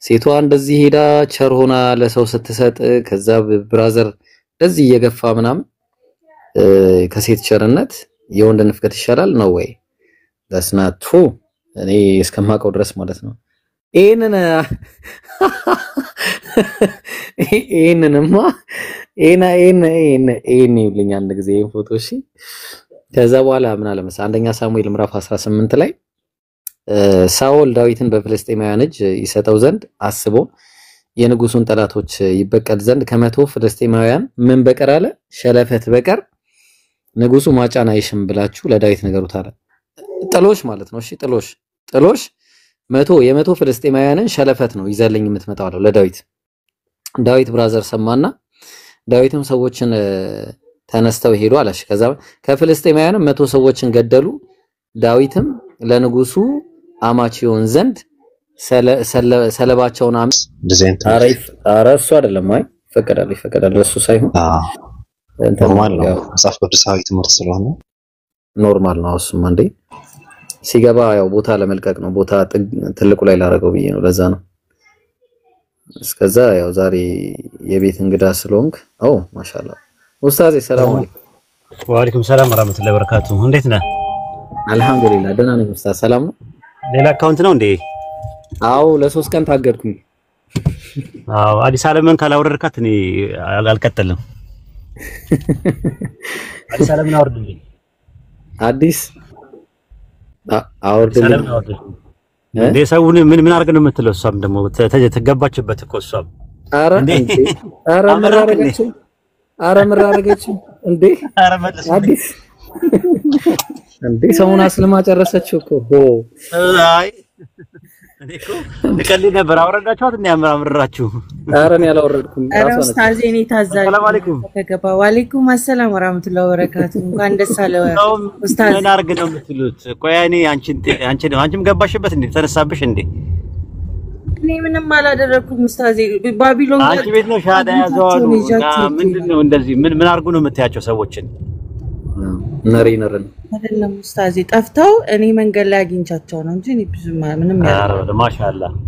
ሴቷ እንደዚህ ሄዳ ቸር ሆና ለሰው ስትሰጥ ከዛ ብራዘር እንደዚህ እየገፋ ምናምን ከሴት ቸርነት የወንድ ንፍቀት ይሻላል ነው ወይ that's not true እኔ እስከማውቀው ድረስ ማለት ነው ይሄንንማ ይልኝ አንድ ጊዜ ፎቶ እሺ ከዛ በኋላ ምን አለ መሰለህ አንደኛ ሳሙኤል ምዕራፍ 18 ላይ ሳኦል ዳዊትን በፍልስጤማውያን እጅ ይሰጠው ዘንድ አስቦ የንጉሱን ጠላቶች ይበቀል ዘንድ ከመቶ ፍልስጤማውያን ምን በቀር አለ ሸለፈት በቀር ንጉሱ ማጫን አይሽም ብላችሁ ለዳዊት ነገሩት አለ ጥሎሽ ማለት ነው እሺ ጥሎሽ የመቶ ፍልስጤማውያንን ሸለፈት ነው ይዘልኝ የምትመጣው አለው ለዳዊት ዳዊት ብራዘር ሰማና ዳዊትም ሰዎችን ተነስተው ሄዱ አለሽ ከዛ ከፍልስጤማውያንም 100 ሰዎችን ገደሉ ዳዊትም ለንጉሱ አማቺውን ዘንድ ሰለባቸውን አረሱ አይደለም አይ ፈቀዳል እሱ ሳይሆን ኖርማል ነው መጽሐፍ ቅዱሳዊ ትምህርት ስለሆነ ኖርማል ነው እሱም አንዴ ሲገባ ያው ቦታ ለመልቀቅ ነው ቦታ ትልቁ ላይ ላረገው ብዬ ነው ለዛ ነው እስከዛ ያው ዛሬ የቤት እንግዳ ስለሆንክ ማሻአላ ኡስታዝ ሰላም አለይኩም ወአለይኩም ሰላም ወራህመቱላሂ ወበረካቱ እንዴት ነህ አልহামዱሊላህ ደህና ነኝ ኡስታዝ ሰላም ነው ሌላ አካውንት ነው እንዴ አው ለ3 ቀን ታገድኩኝ አዲስ ዓለምን ካላወረድካት እኔ አልቀጥልም አዲስ ዓለምን አወርድልኝ አዲስ አወርድልኝ ለሰውን ምን አርገ ነው የምትለው እሷም ደግሞ ተገባችበት እኮ እሷም አረ ምራረገችው እንዴ አዲስ እንዴ ሰውን አስልማ ጨረሰችው እኮ አይ እኔኮ ለቀልድ ነበር አወረዳችኋት እና ያምራራችሁ አረን ያላወረድኩም ራሱ ኡስታዝ እኔ ታዛዥ ሰላም አለይኩም ተገባ ወአለይኩም ሰላም ወራህመቱላሂ ወበረካቱ እንኳን ደስ አለ ኡስታዝ ምን አርግ ነው የምትሉት ቆይ እኔ አንቺም ገባሽበት እንዴ ተነሳብሽ እንዴ እኔ ምንም አላደረኩም ኡስታዝ ባቢሎን አንቺ ቤት ነው ሻዳ ያዘዋሉ ምንድነው እንደዚህ ምን አርጉ ነው የምትያቸው ሰዎችን ነሪነርን አይደለም ኡስታዝ ጠፍተው እኔ መንገድ ላይ አግኝቻቸው ነው እንጂ እኔ ብዙ ምንም ያለው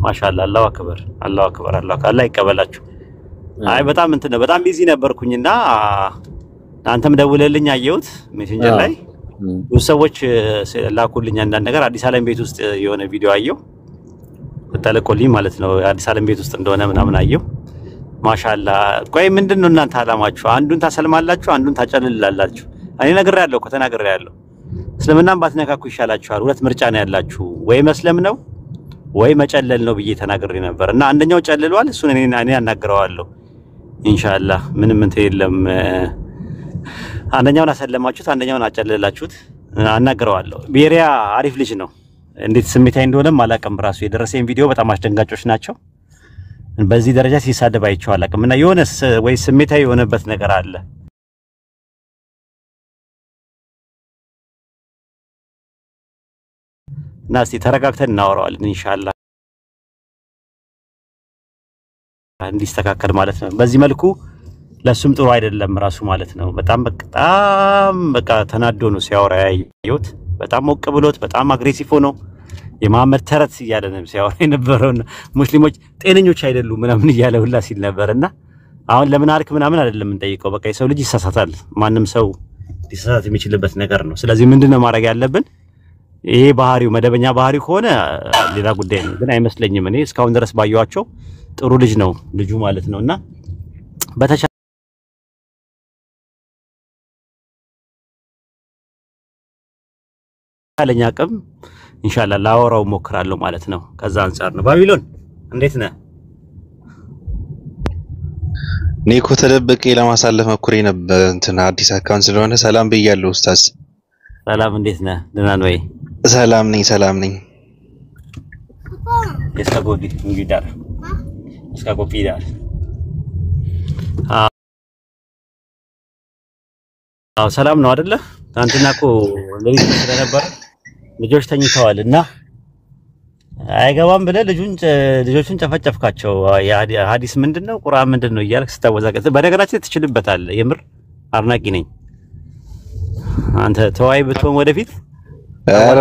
ማሻአላ አላሁ አክበር አላህ ይቀበላችሁ አይ በጣም በጣም ቢዚ ነበርኩኝና አንተም ደውለልኝ አየሁት ሜሴንጀር ላይ ብዙ ሰዎች ላኩልኝ አንዳንድ ነገር አዲስ ዓለም ቤት ውስጥ የሆነ ቪዲዮ አየሁ ተለቆልኝ ማለት ነው አዲስ ዓለም ቤት ውስጥ እንደሆነ ምናምን አየሁ ማሻአላ ቆይ ምንድነው እናንተ አላማችሁ አንዱን ታሰልማላችሁ አንዱን ታጨልላላችሁ እኔ ነግሬያለሁ ከተናግሬያለሁ እስልምናን ባትነካኩ ይሻላችኋል ሁለት ምርጫ ነው ያላችሁ ወይ መስለም ነው ወይ መጨለል ነው ብዬ ተናግሬ ነበርና አንደኛው ጨልሏል እሱን እኔ አናግረዋለሁ ኢንሻአላህ ምንም የለም አንደኛውን አሰለማችሁት አንደኛውን አጨለላችሁት አናግረዋለሁ ቤሪያ አሪፍ ልጅ ነው እንዴት ስሜታዊ እንደሆነም አላቀም ራሱ የደረሰኝ ቪዲዮ በጣም አስደንጋጮች ናቸው በዚህ ደረጃ ሲሳደብ አይቼው አላውቅም። እና የሆነ ወይ ስሜታዊ የሆነበት ነገር አለ። እና እስቲ ተረጋግተን እናወራዋለን ኢንሻአላህ እንዲስተካከል ማለት ነው። በዚህ መልኩ ለሱም ጥሩ አይደለም ራሱ ማለት ነው። በጣም በቃ ተናዶ ነው ሲያወራ ያየሁት። በጣም ሞቅ ብሎት በጣም አግሬሲቭ ሆኖ የመሐመድ ተረት እያለ ነው ሲያወራ የነበረው። ሙስሊሞች ጤነኞች አይደሉም ምናምን እያለ ሁላ ሲል ነበርና አሁን ለምን አልክ ምናምን አይደለም እንጠይቀው። በቃ የሰው ልጅ ይሳሳታል። ማንም ሰው ሊሳሳት የሚችልበት ነገር ነው። ስለዚህ ምንድነው ማድረግ ያለብን? ይሄ ባህሪው መደበኛ ባህሪው ከሆነ ሌላ ጉዳይ ነው። ግን አይመስለኝም። እኔ እስካሁን ድረስ ባየዋቸው ጥሩ ልጅ ነው ልጁ ማለት ነውና በተቻለኝ አቅም ኢንሻአላህ ላወራው ሞክራለሁ ማለት ነው። ከዛ አንፃር ነው። ባቢሎን እንዴት ነህ? ኔኮ ተደብቄ ለማሳለፍ መኩሬ ነበር እንትና አዲስ አካውንት ስለሆነ ሰላም ብያለሁ ኡስታዝ። ሰላም እንዴት ነህ? ደህና ነህ ወይ? ሰላም ነኝ። እስካጎዲ እንግዲህ እስካጎፒዳር አዎ ሰላም ነው አይደለ? አንተና እኮ ለሊት ስለነበረ ልጆች ተኝተዋልና አይገባም ብለህ ልጆቹን ጨፈጨፍካቸው። ሐዲስ ምንድነው ቁርአን ምንድነው እያልክ ስታወዛቀት በነገራችን ትችልበታለህ። የምር አድናቂ ነኝ። አንተ ተዋይ ብትሆን ወደፊት ኧረ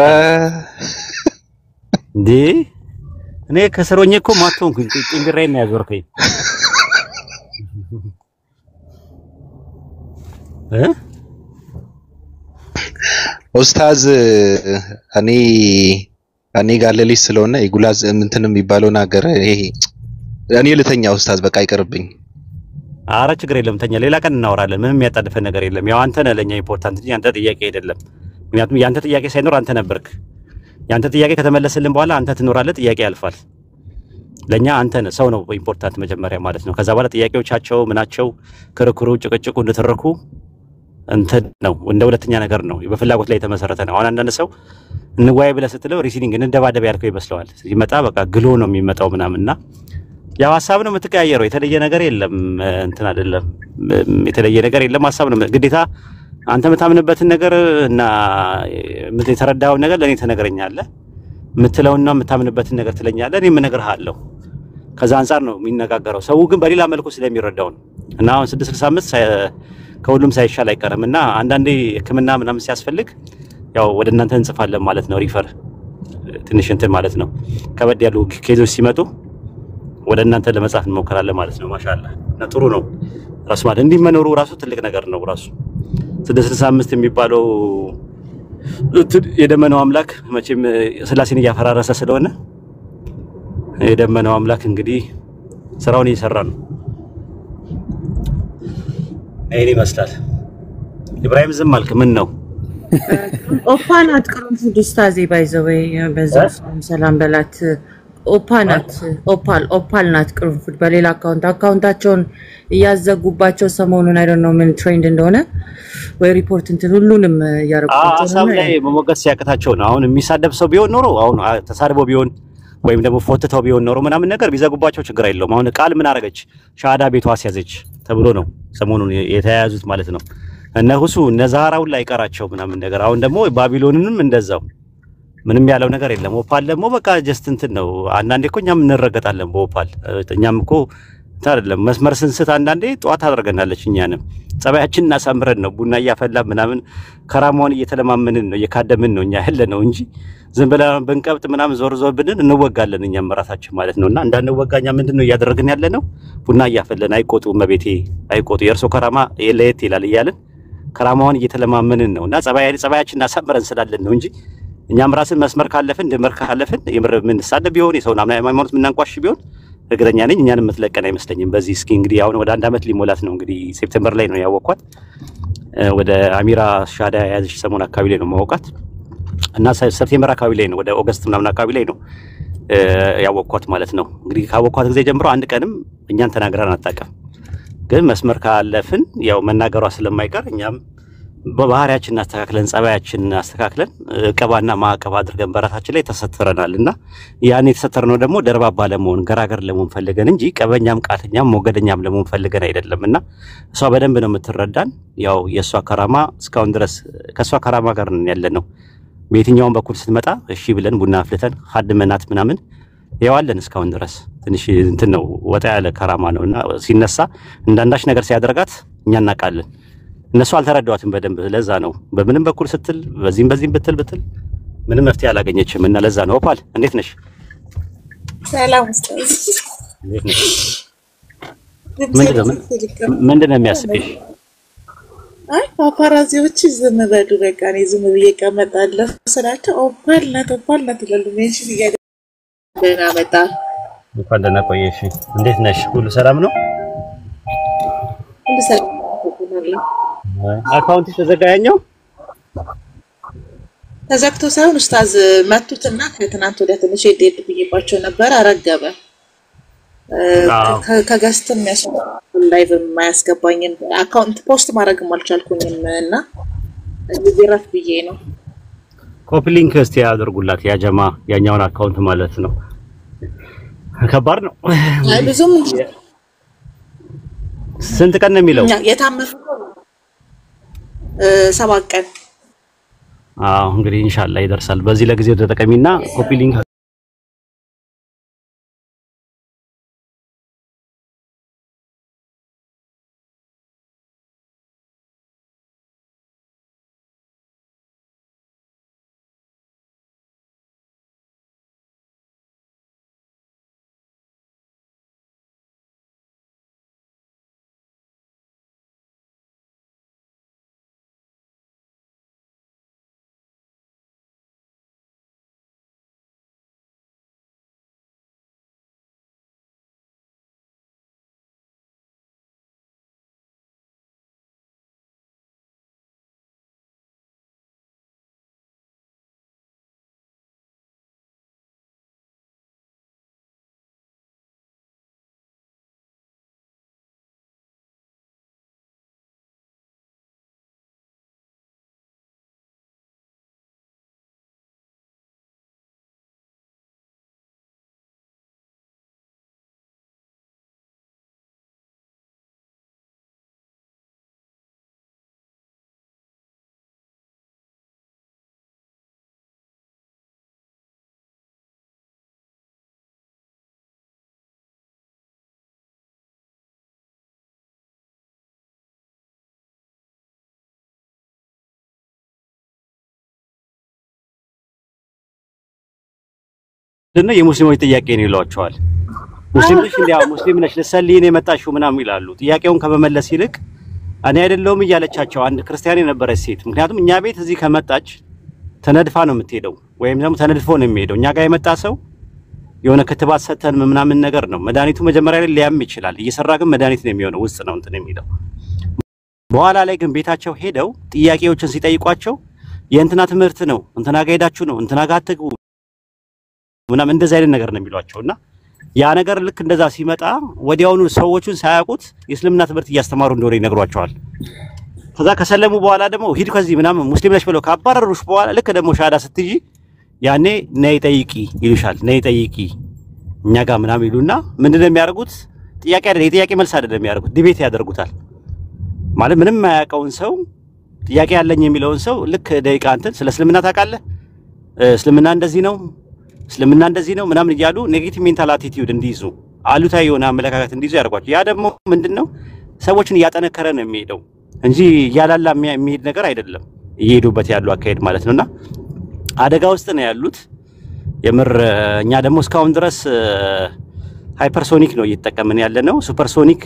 እንዴ እኔ ከሰሮኝ እኮ ማጥቶንኩኝ ጭንግሬን ነው ያዞርከኝ ኡስታዝ። እኔ ጋር ለሊት ስለሆነ ይጉላዝ እንትን የሚባለው ነገር ይሄ እኔ ልተኛ ኡስታዝ በቃ ይቀርብኝ። አረ ችግር የለም ተኛ፣ ሌላ ቀን እናወራለን። ምንም የሚያጣድፈን ነገር የለም። ያው አንተ ነህ ለኛ ኢምፖርታንት እንጂ አንተ ጥያቄ አይደለም። ምክንያቱም ያንተ ጥያቄ ሳይኖር አንተ ነበርክ። ያንተ ጥያቄ ከተመለሰልን በኋላ አንተ ትኖራለህ፣ ጥያቄ ያልፋል። ለኛ አንተ ነህ ሰው ነው ኢምፖርታንት መጀመሪያ ማለት ነው። ከዛ በኋላ ጥያቄዎቻቸው ምናቸው ክርክሩ ጭቅጭቁ እንድትረኩ እንትን ነው እንደ ሁለተኛ ነገር ነው። በፍላጎት ላይ የተመሰረተ ነው። አሁን አንዳንድ ሰው እንዋይ ብለህ ስትለው ሪሲኒንግ እንደባደብ ያልከው ይመስለዋል። ሲመጣ በቃ ግሎ ነው የሚመጣው ምናምንና ያው ሀሳብ ነው የምትቀያየረው። የተለየ ነገር የለም። እንትን አይደለም የተለየ ነገር የለም። ሀሳብ ነው ግዴታ። አንተ የምታምንበትን ነገር እና የተረዳኸውን ነገር ለኔ ተነግረኛለህ። የምትለውና የምታምንበትን ነገር ትለኛለህ፣ እኔም እነግርሃለሁ። ከዛ አንፃር ነው የሚነጋገረው። ሰው ግን በሌላ መልኩ ስለሚረዳው ነው። እና አሁን 665 ከሁሉም ሳይሻል አይቀርምና አንዳንዴ ሕክምና ምናምን ሲያስፈልግ ያው ወደ እናንተ እንጽፋለን ማለት ነው። ሪፈር ትንሽ እንትን ማለት ነው። ከበድ ያሉ ኬዞች ሲመጡ ወደ እናንተ ለመጻፍ እንሞክራለን ማለት ነው። ማሻአላህ እና ጥሩ ነው። ራስ ማለት እንዲህ መኖሩ ራሱ ትልቅ ነገር ነው። ራሱ 665 የሚባለው የደመናው አምላክ መቼም ስላሴን እያፈራረሰ ስለሆነ የደመናው አምላክ እንግዲህ ስራውን እየሰራ ነው። አይኔ ይመስላል። ኢብራሂም ዝም አልክ ምን ነው? ኦፓን አትቀሩም ኡስታዝ ባይዘወይ በዛው ሰላም በላት። ኦፓል ናት ቅርንፉድ በሌላ አካውንታቸውን እያዘጉባቸው ሰሞኑን አይ ዶንት ኖ ምን ትሬንድ እንደሆነ ወይ ሪፖርት እንትን ሁሉንም ያረቁታቸው አሳብ ላይ መሞገስ ሲያቀታቸው ነው። አሁን የሚሳደብ ሰው ቢሆን ኖሮ አሁን ተሳድቦ ቢሆን ወይም ደግሞ ፎትተው ቢሆን ኖሮ ምናምን ነገር ቢዘጉባቸው ችግር የለውም። አሁን ቃል ምን አረገች? ሻሃዳ ቤቷ አስያዘች ተብሎ ነው ሰሞኑን የተያያዙት ማለት ነው። እነ ሁሱ እነ ዛራውን ላይ ቀራቸው ምናምን ነገር። አሁን ደግሞ ባቢሎንንም እንደዛው ምንም ያለው ነገር የለም። ኦፓል ደግሞ በቃ ጀስት እንትን ነው። አንዳንዴ እኮ እኛም እንረገጣለን በኦፓል። እኛም እኮ አይደለም መስመር ስንስት አንዳንዴ ጧት አድርገናለች። እኛንም ጸባያችን እናሳምረን ነው ቡና እያፈላ ምናምን ከራማውን እየተለማመንን ነው እየካደምን ነው እኛ ያለ ነው እንጂ ዝም ብለን በንቀብጥ ምናምን ዞር ብንን እንወጋለን እኛም ራሳችን ማለት ነውና እንዳንወጋኛ ምንድነው እያደረግን ያለ ነው? ቡና እያፈለን አይቆጡ መቤቴ አይቆጡ የእርሶ ከራማ ለየት ይላል እያልን ከራማውን እየተለማመንን ነውና ጸባያችን እናሳምረን ስላለን ነው እንጂ እኛም ራስን መስመር ካለፍን ድንበር ካለፍን የምር ምን ሳደ ቢሆን የሰውን ሃይማኖት ምናንቋሽ ቢሆን እርግጠኛ ነኝ እኛን የምትለቀን አይመስለኝም። በዚህ እስኪ እንግዲህ አሁን ወደ 1 አመት ሊሞላት ነው እንግዲህ ሴፕቴምበር ላይ ነው ያወቅኳት። ወደ አሚራ ሻዳ ያዝሽ ሰሞን አካባቢ ላይ ነው ማወቃት እና ሴፕቴምበር አካባቢ ላይ ነው ወደ ኦገስት ምናምን አካባቢ ላይ ነው ያወቅኳት ማለት ነው። እንግዲህ ካወቅኳት ጊዜ ጀምሮ አንድ ቀንም እኛን ተናግረን አጣቀም። ግን መስመር ካለፍን ያው መናገሯ ስለማይቀር እኛም በባህሪያችን አስተካክለን ጸባያችን አስተካክለን ቀባና ማዕቀብ አድርገን በራሳችን ላይ ተሰተረናልና ያን የተሰተረነው ደግሞ ደርባባ ለመሆን ገራገር ለመሆን ፈልገን እንጂ ቀበኛም ቃተኛም ሞገደኛም ለመሆን ፈልገን አይደለምና እሷ በደንብ ነው የምትረዳን። ያው የሷ ከራማ እስካሁን ድረስ ከሷ ከራማ ጋር ነን ያለነው። በየትኛውም በኩል ስትመጣ እሺ ብለን ቡና አፍልተን ሀድመናት ምናምን ያዋለን እስካሁን ድረስ ትንሽ እንትን ነው ወጣ ያለ ከራማ ነውና ሲነሳ እንዳንዳች ነገር ሲያደርጋት እኛ እናቃለን። እነሱ አልተረዳዋትም በደንብ። ለዛ ነው በምንም በኩል ስትል በዚህም ብትል ምንም መፍትሄ አላገኘችም እና ለዛ ነው። ኦፓል እንዴት ነሽ? ሰላም ኡስታዝ። እንዴት ነሽ? ምንድነው የሚያስብሽ? አይ ፓፓራዚዎች ዝም በሉ በቃ እኔ ዝም ብዬ እቀመጣለሁ ስላቸው ኦፓል ናት ይላሉ። ሜንሽን ደህና መጣ። እንኳን ደህና ቆየሽ። እንዴት ነሽ? ሁሉ ሰላም ነው? ሁሉ ሰላም ነው። አካውንትሽ ተዘጋኛው? ተዘግቶ ሳይሆን ኡስታዝ መቱትና ከትናንት ወዲያ ትንሽ ዴት ብዬባቸው ነበር። አረገበ ከገስትም ላይቭ የማያስገባኝን አካውንት ፖስት ማድረግም አልቻልኩኝም እና ዚራት ብዬ ነው። ኮፒ ሊንክ እስቲ ያድርጉላት ያ ጀማ ያኛውን አካውንት ማለት ነው። ከባድ ነው። አይ ብዙም ስንት ቀን ነው የሚለው? የታመፈ 7 ቀን። እንግዲህ ኢንሻአላህ ይደርሳል። በዚህ ለጊዜው ተጠቀሚና ኮፒ ሊንክ እና የሙስሊሞች ጥያቄ ነው ይሏቸዋል። ሙስሊሞች እንዲያው ሙስሊም ነሽ ለሰልይ ነው የመጣሽው ምናምን ይላሉ። ጥያቄውን ከመመለስ ይልቅ እኔ አይደለሁም እያለቻቸው አንድ ክርስቲያን የነበረች ሴት ምክንያቱም እኛ ቤት እዚህ ከመጣች ተነድፋ ነው የምትሄደው ወይም ደግሞ ተነድፎ ነው የሚሄደው። እኛ ጋር የመጣ ሰው የሆነ ክትባት ሰተን ምናምን ነገር ነው። መድኃኒቱ መጀመሪያ ላይ ሊያም ይችላል። እየሰራ ግን መድኃኒት ነው የሚሆነው ውስጥ ነው እንትን የሚለው። በኋላ ላይ ግን ቤታቸው ሄደው ጥያቄዎችን ሲጠይቋቸው የእንትና ትምህርት ነው እንትና ጋር ሄዳችሁ ነው እንትና ጋር አትግቡ ምናምን እንደዛ አይነት ነገር ነው የሚሏቸውና ያ ነገር ልክ እንደዛ ሲመጣ ወዲያውኑ ሰዎቹን ሳያውቁት የእስልምና ትምህርት እያስተማሩ እንደሆነ ይነግሯቸዋል። ከዛ ከሰለሙ በኋላ ደግሞ ሂድ ከዚህ ምናምን ሙስሊም ነሽ ብለው ካባረሩሽ በኋላ ልክ ደግሞ ሻዳ ስትጂ ያኔ ነይ ጠይቂ ይሉሻል። ነይ ጠይቂ እኛ ጋር ምናምን ይሉና ምንድነው የሚያደርጉት? ጥያቄ አይደለም የጥያቄ መልስ አይደለም የሚያደርጉት፣ ዲቤት ያደርጉታል። ማለት ምንም የማያውቀውን ሰው ጥያቄ ያለኝ የሚለውን ሰው ልክ ደቂቃ እንትን ስለ እስልምና ታውቃለህ፣ እስልምና እንደዚህ ነው፣ እስልምና እንደዚህ ነው ምናምን እያሉ ኔጌቲቭ ሜንታል አቲቲዩድ እንዲይዙ አሉታዊ የሆነ አመለካከት እንዲይዙ ያደርጓቸው። ያ ደግሞ ምንድነው ሰዎችን እያጠነከረ ነው የሚሄደው እንጂ እያላላ የሚሄድ ነገር አይደለም እየሄዱበት ያሉ አካሄድ ማለት ነውና አደጋ ውስጥ ነው ያሉት። የምር እኛ ደግሞ እስካሁን ድረስ ሃይፐርሶኒክ ነው እየተጠቀምን ያለ ነው። ሱፐርሶኒክ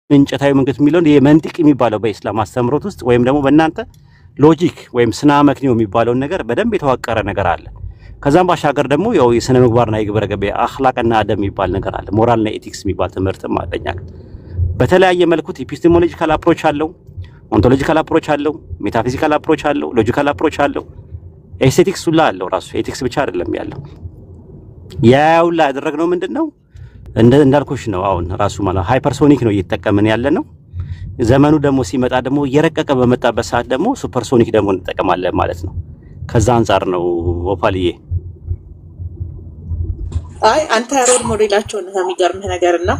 እንጨታዊ መንገድ የሚለውን የመንጢቅ የሚባለው በእስላም አስተምሮት ውስጥ ወይም ደግሞ በእናንተ ሎጂክ ወይም ስነ አመክንዮ የሚባለው ነገር በደንብ የተዋቀረ ነገር አለ። ከዛም ባሻገር ደግሞ ያው የስነ ምግባርና የግብረ ገብ አኽላቅና አደብ የሚባል ነገር አለ። ሞራልና ኤቲክስ የሚባል ትምህርትም አለኛ። በተለያየ መልኩ ኤፒስቴሞሎጂካል አፕሮች አለው፣ ኦንቶሎጂካል አፕሮች አለው፣ ሜታፊዚካል አፕሮች አለው፣ ሎጂካል አፕሮች አለው፣ ኤስቴቲክስ ሁላ አለው። ራሱ ኤቲክስ ብቻ አይደለም ያለው። ያውላ ያደረግነው ምንድነው እንዳልኩሽ ነው። አሁን ራሱ ማለት ሃይፐርሶኒክ ነው እየተጠቀመን ያለ ነው። ዘመኑ ደግሞ ሲመጣ ደግሞ እየረቀቀ በመጣበት ሰዓት ደግሞ ሱፐርሶኒክ ደግሞ እንጠቀማለን ማለት ነው። ከዛ አንፃር ነው ኦፓልዬ። አይ አንተ ሮል ሞዴላቸው ነው የሚገርምህ ነገርና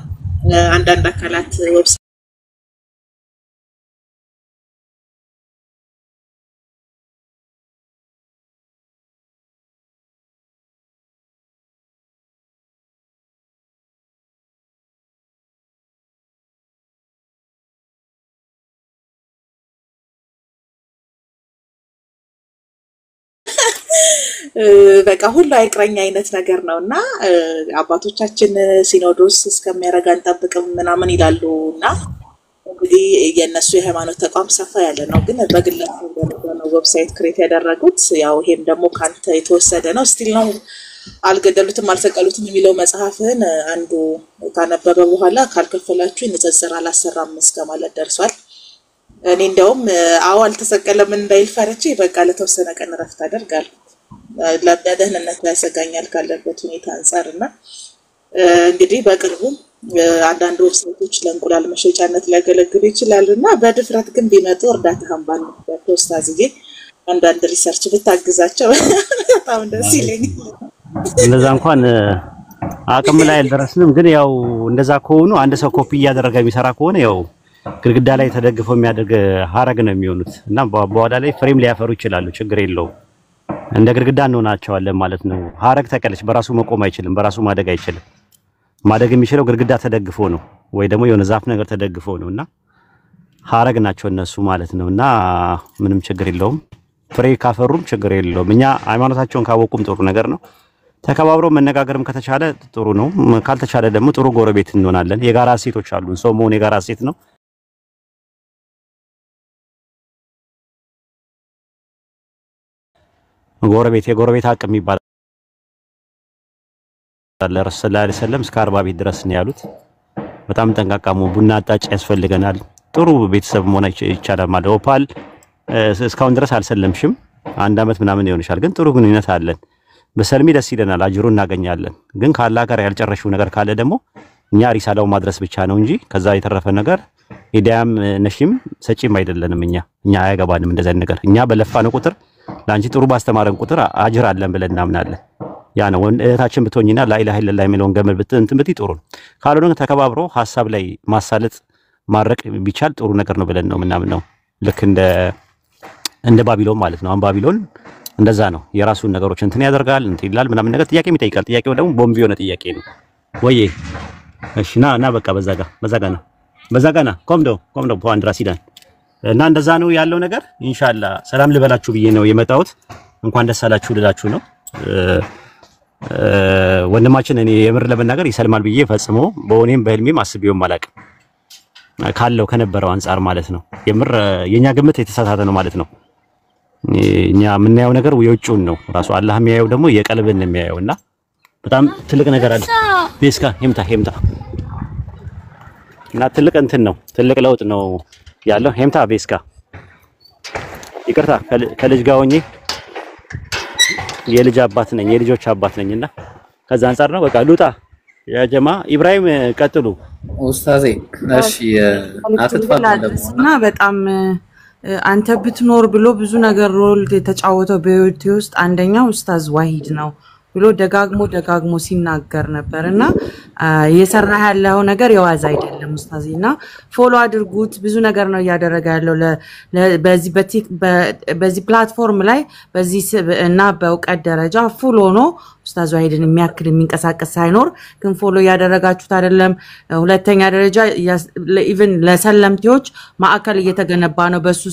አንዳንድ አካላት ዌብሳይት በቃ ሁሉ አይቅረኛ አይነት ነገር ነውና አባቶቻችን ሲኖዶስ እስከሚያረጋን ተጠብቀም ምናምን ይላሉና እንግዲህ የነሱ የሃይማኖት ተቋም ሰፋ ያለ ነው ግን በግለሰብ ነው ዌብሳይት ክሬት ያደረጉት ያው ይሄም ደግሞ ካንተ የተወሰደ ነው ስቲል ነው አልገደሉትም አልሰቀሉትም የሚለው መጽሐፍን አንዱ ካነበበ በኋላ ካልከፈላችሁ ንጽጽር አላሰራም እስከማለት ደርሷል። እኔ እንደውም አው አልተሰቀለም እንዳይል ፈርቼ በቃ ለተወሰነ ቀን ረፍት አደርጋለሁ ለደህንነት ያሰጋኛል ካለበት ሁኔታ አንፃርና እንግዲህ በቅርቡ አንዳንድ ዌብሳይቶች ለእንቁላል መሸጫነት ሊያገለግሉ ይችላሉና በድፍረት ግን ቢመጡ እርዳታህን ባልነበር ፖስታዝዬ አንዳንድ ሪሰርች ብታግዛቸው በጣም ደስ ይለኛል። እንደዛ እንኳን አቅም ላይ አልደረስንም ግን ያው እንደዛ ከሆኑ አንድ ሰው ኮፒ ያደረገ የሚሰራ ከሆነ ያው ግድግዳ ላይ ተደግፎ የሚያደርግ ሀረግ ነው የሚሆኑት እና በኋላ ላይ ፍሬም ሊያፈሩ ይችላሉ። ችግር የለውም። እንደ ግድግዳ እንሆናቸዋለን ማለት ነው። ሀረግ ተቀለች በራሱ መቆም አይችልም፣ በራሱ ማደግ አይችልም። ማደግ የሚችለው ግድግዳ ተደግፎ ነው ወይ ደግሞ የሆነ ዛፍ ነገር ተደግፎ ነውና ሀረግ ናቸው እነሱ ማለት ነውና ምንም ችግር የለውም። ፍሬ ካፈሩም ችግር የለውም። እኛ ሃይማኖታቸውን ካወቁም ጥሩ ነገር ነው። ተከባብሮ መነጋገርም ከተቻለ ጥሩ ነው። ካልተቻለ ደግሞ ጥሩ ጎረቤት እንሆናለን። የጋራ ሴቶች አሉን። ሰው መሆን የጋራ ሴት ነው። ጎረቤት የጎረቤት አቅም ይባላል። ረሱል ሰለላሁ ዐለይሂ ወሰለም እስከ 40 ቤት ድረስ ነው ያሉት። በጣም ጠንቃቃሙ ቡና አጣጭ ያስፈልገናል። ጥሩ ቤተሰብ መሆን ይቻላል ማለት ኦፓል እስካሁን ድረስ አልሰለምሽም። አንድ አመት ምናምን ይሆንሻል ግን ጥሩ ግንኙነት አለን። በሰልሚ ደስ ይለናል፣ አጅሩ እናገኛለን። ግን ካላ ጋር ያልጨረሽው ነገር ካለ ደግሞ እኛ ሪሳላው ማድረስ ብቻ ነው እንጂ ከዛ የተረፈ ነገር ሂዳያም ነሽም ሰጪም አይደለንም። እኛ አያገባንም እንደዛ ነገር። እኛ በለፋነው ቁጥር ላንቺ ጥሩ ባስተማረን ቁጥር አጅር አለን ብለን እናምናለን። ያ ነው እህታችን ብትሆኝና ላኢላሃ ኢላላህ የሚለውን ገመድ እንትን ብትይ ጥሩ ነው። ካልሆነ ተከባብሮ ሐሳብ ላይ ማሳለጥ ማረቅ ቢቻል ጥሩ ነገር ነው ብለን ነው ምናምነው። ልክ እንደ ባቢሎን ማለት ነው። አሁን ባቢሎን እንደዛ ነው። የራሱን ነገሮች እንትን ያደርጋል እንትን ይላል ምናምን ነገር ጥያቄም ይጠይቃል። ጥያቄው ደግሞ ቦምብ የሆነ ጥያቄ ነው ወይ? እሺ ና በቃ በዛ ጋና ኮምዶ ፖንድራ ሲዳን እና እንደዛ ነው ያለው ነገር። ኢንሻአላህ ሰላም ልበላችሁ ብዬ ነው የመጣሁት። እንኳን ደስ አላችሁ ልላችሁ ነው። ወንድማችን እኔ የምር ለመናገር ይሰልማል ብዬ ፈጽሞ በሆኔም በህልሜም አስቤውም አላውቅም ካለው ከነበረው አንፃር ማለት ነው። የምር የኛ ግምት የተሳሳተ ነው ማለት ነው። እኛ የምናየው ነገር የውጭውን ነው። ራሱ አላህ የሚያየው ደግሞ የቀልብን ነው የሚያየውና በጣም ትልቅ ነገር አለ። ቤስካ ሄምታ እና ትልቅ እንትን ነው፣ ትልቅ ለውጥ ነው ያለው። ሄምታ ቤስካ ይቅርታ ከልጅ ጋር ሆኜ የልጅ አባት ነኝ፣ የልጆች አባት ነኝና ከዛ አንፃር ነው። በቃ ሉጣ ያ ጀማ ኢብራሂም ቀጥሉ ኡስታዜ። እሺ አትጥፋልና በጣም አንተ ብትኖር ብሎ ብዙ ነገር ሮል የተጫወተው በህይወቴ ውስጥ አንደኛው ኡስታዝ ዋሂድ ነው ብሎ ደጋግሞ ሲናገር ነበርና እየሰራ ያለው ነገር የዋዛ አይደለም ኡስታዝና ፎሎ አድርጉት። ብዙ ነገር ነው ያደረገ ያለው በዚህ ፕላትፎርም ላይ በዚህ እና በእውቀት ደረጃ ፉል ሆኖ ኡስታዝ ዋሂድን የሚያክል የሚንቀሳቀስ ሳይኖር ግን ፎሎ ያደረጋችሁት አይደለም። ሁለተኛ ደረጃ ኢቭን ለሰለምቲዎች ማዕከል እየተገነባ ነው። በሱ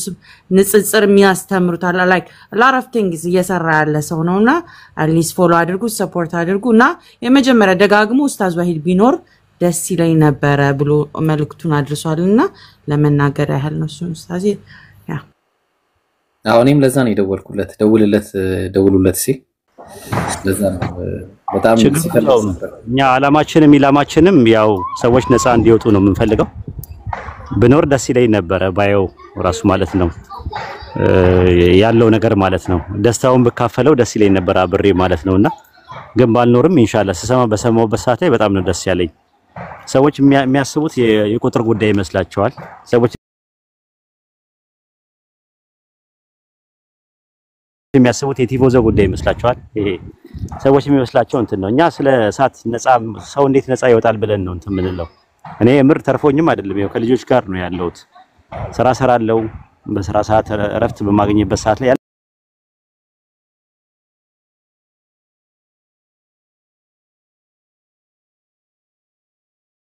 ንጽጽር የሚያስተምሩት አላ ላይክ ላፍ ቲንግስ እየሰራ ያለ ሰው ነውና አትሊስት ፎሎ አድርጉ፣ ሰፖርት አድርጉና የመጀመሪያ ደጋግሞ ኡስታዝ ዋሂድ ቢኖር ደስ ይለኝ ነበረ ብሎ መልእክቱን አድርሷልና ለመናገር ያህል ነው እሱን ኡስታዝ ያ እኔም ለዛ ነው የደወልኩለት ደውሉለት ሲል ለዛ ነው በጣም ሲፈልግ ነበር እኛ ዓላማችንም ያው ሰዎች ነፃ እንዲወጡ ነው የምንፈልገው ብኖር ደስ ይለኝ ነበረ ባየው ራሱ ማለት ነው ያለው ነገር ማለት ነው ደስታውን በካፈለው ደስ ይለኝ ነበር አብሬ ማለት ነውና ግን ባልኖርም ኢንሻአላህ በሰማው ሰዓት ላይ በጣም ነው ደስ ያለኝ ሰዎች የሚያስቡት የቁጥር ጉዳይ ይመስላቸዋል ሰዎች የሚያስቡት የቲፎዞ ጉዳይ ይመስላቸዋል ይሄ ሰዎች የሚመስላቸው እንትን ነው እኛ ስለ እሳት ነፃ ሰው እንዴት ነፃ ይወጣል ብለን ነው እንትን ምንለው እኔ ምር ተርፎኝም አይደለም ያው ከልጆች ጋር ነው ያለሁት ስራ ሰራለው በስራ ሰዓት እረፍት በማግኘበት ሰዓት ላይ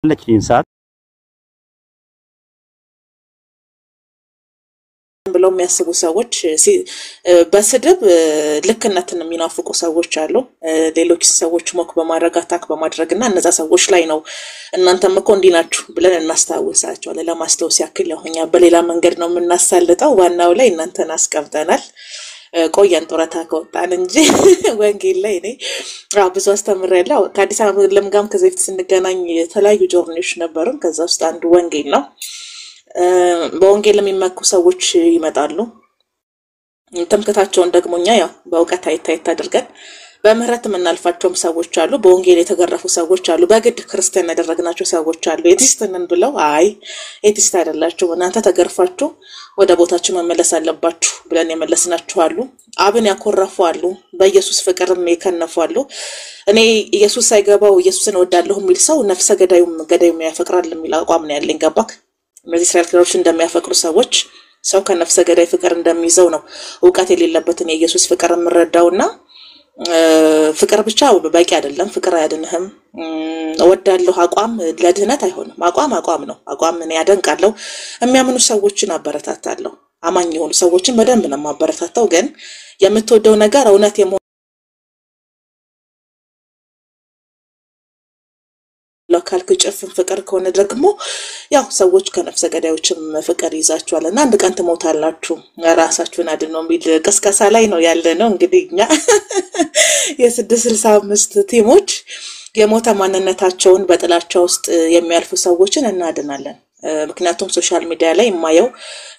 ያለችኝ ሰዓት ብለው የሚያስቡ ሰዎች በስድብ ልክነትን የሚናፍቁ ሰዎች አሉ ሌሎች ሰዎች ሞክ በማድረግ አታክ በማድረግና እነዛ ሰዎች ላይ ነው እናንተም እኮ እንዲናችሁ ብለን እናስታውሳቸዋለን ለማስተዋወስ ያክል ያሁኛ በሌላ መንገድ ነው የምናሳልጠው ዋናው ላይ እናንተን አስቀምጠናል ቆየን ጦረታ ከወጣን እንጂ ወንጌል ላይ እኔ ብዙ አስተምሬያለሁ ከአዲስ አበባ ለምጋም ከዚህ ስንገናኝ የተለያዩ ጆርኒዎች ነበሩን ከዛ ውስጥ አንዱ ወንጌል ነው በወንጌል የሚመኩ ሰዎች ይመጣሉ ተምከታቸውን ደግሞኛ ያው በእውቀት አይታይታ አድርገን በምህረት የምናልፋቸውም ሰዎች አሉ በወንጌል የተገረፉ ሰዎች አሉ በግድ ክርስቲያን ያደረግናቸው ሰዎች አሉ ኤቲስትንን ብለው አይ ኤቲስት አይደላችሁ እናንተ ተገርፋችሁ ወደ ቦታችሁ መመለስ አለባችሁ ብለን የመለስናችሁ አሉ አብን ያኮረፉ አሉ በኢየሱስ ፍቅርም የከነፉ አሉ እኔ ኢየሱስ ሳይገባው ኢየሱስን ወዳለሁ የሚል ሰው ነፍሰ ገዳዩም ያፈቅራል የሚል አቋም ነው ያለኝ ገባክ እነዚህ እስራኤል ክሮች እንደሚያፈቅሩ ሰዎች ሰው ከነፍሰ ገዳይ ፍቅር እንደሚይዘው ነው ዕውቀት የሌለበትን የኢየሱስ ፍቅር ምረዳውና ፍቅር ብቻ በቂ አይደለም ፍቅር አያድንህም ወዳለሁ አቋም ለድህነት አይሆንም አቋም ነው አቋም ምን ያደንቃለው የሚያምኑ ሰዎችን አበረታታለሁ አማኝ የሆኑ ሰዎችን በደንብ ነው ማበረታታው ግን የምትወደው ነገር እውነት ለካልክ ጭፍን ፍቅር ከሆነ ደግሞ ያው ሰዎች ከነፍሰ ገዳዮችም ፍቅር ይዛቸዋልና አንድ ቀን ትሞታላችሁ ራሳችሁን አድኖ የሚል ቅስቀሳ ላይ ነው ያለነው እንግዲህኛ የ665 ቲሞች የሞተ ማንነታቸውን በጥላቻው ውስጥ የሚያልፉ ሰዎችን እናድናለን ምክንያቱም ሶሻል ሚዲያ ላይ የማየው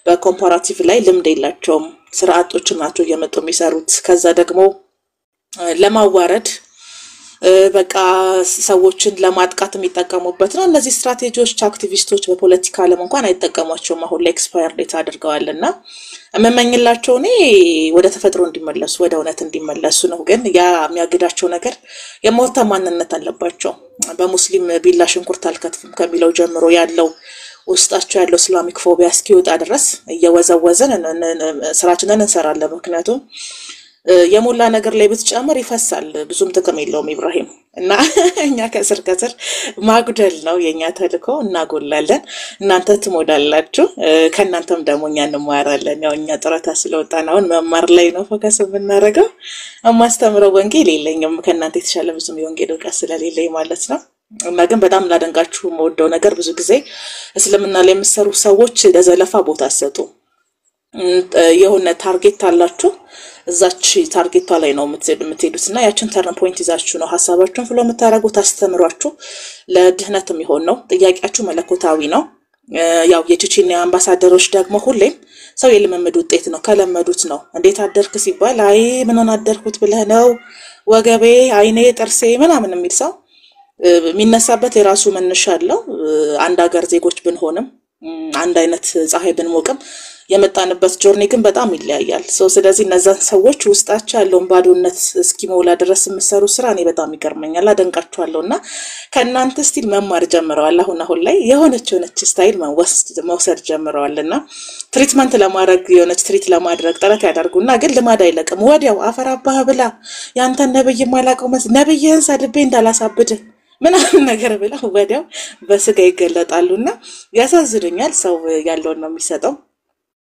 በኮምፓራቲቭ ላይ ልምድ የላቸውም ስርዓቶች ናቸው እየመጡ የሚሰሩት ከዛ ደግሞ ለማዋረድ በቃ ሰዎችን ለማጥቃት የሚጠቀሙበት ነው እነዚህ ስትራቴጂዎች አክቲቪስቶች በፖለቲካ ዓለም እንኳን አይጠቀሟቸውም አሁን ላይ ኤክስፓየር ዴት አድርገዋልና እመመኝላቸው እኔ ወደ ተፈጥሮ እንዲመለሱ ወደ እውነት እንዲመለሱ ነው ግን ያ የሚያግዳቸው ነገር የሞተ ማንነት አለባቸው በሙስሊም ቢላ ሽንኩርት አልከትፍም ከሚለው ጀምሮ ያለው ውስጣቸው ያለው እስላሚክ ፎቢያ እስኪወጣ ድረስ እየወዘወዘን ስራችንን እንሰራለን ምክንያቱም የሞላ ነገር ላይ ብትጨምር ይፈሳል ብዙም ጥቅም የለውም ኢብራሂም እና እኛ ከስር ማጉደል ነው የኛ ተልኮ እናጎላለን እናንተ ትሞዳላችሁ ከናንተም ደግሞ እኛ እንማራለን ያው እኛ ጥረታ ስለወጣን አሁን መማር ላይ ነው ፎከስ የምናደርገው ማስተምረው ወንጌል የለኝም ከናንተ የተሻለ ብዙም የወንጌል ዕውቀት ስለሌለኝ ማለት ነው እና ግን በጣም ላደንቃችሁ የምወደው ነገር ብዙ ጊዜ እስልምና ላይ የምትሰሩ ሰዎች ለዘለፋ ቦታ ሰጡ የሆነ ታርጌት አላችሁ እዛች ታርጌቷ ላይ ነው የምትሄዱትና ያችን ተርን ፖይንት ይዛችሁ ነው ሐሳባችሁን ፍሎ የምታረጉት አስተምሯችሁ ለድህነትም ይሆን ነው ጥያቄያችሁ መለኮታዊ ነው ያው የቼቼኒያ አምባሳደሮች ደግሞ ሁሌም ሰው የልምምድ ውጤት ነው ከለመዱት ነው እንዴት አደርክ ሲባል አይ ምን ሆነ አደርኩት ብለህ ነው ወገቤ አይኔ ጥርሴ ምናምን የሚል ሰው የሚነሳበት የራሱ መነሻ አለው አንድ ሀገር ዜጎች ብንሆንም አንድ አይነት ፀሐይ ብንሞቅም የመጣንበት ጆርኒ ግን በጣም ይለያያል ስለዚህ እነዛን ሰዎች ውስጣቸው ያለውን ባዶነት እስኪሞላ ድረስ የምሰሩ ስራ እኔ በጣም ይገርመኛል አደንቃቸዋለሁና ከናንተ ስቲል መማር ጀምረዋል አሁን ላይ የሆነች ስታይል መውሰድ ጀምረዋልና ትሪትመንት ለማድረግ የሆነች ትሪት ለማድረግ ጥረት ያደርጉና ግን ልማድ አይለቅም ወዲያው አፈራባህ ብላ ያንተ ነብይ ማላቀው ነብይህን ሰድቤ እንዳላሳብድ ምናምን ነገር ብለው ወዲያው በስጋ ይገለጣሉና ያሳዝዱኛል ሰው ያለውን ነው የሚሰጠው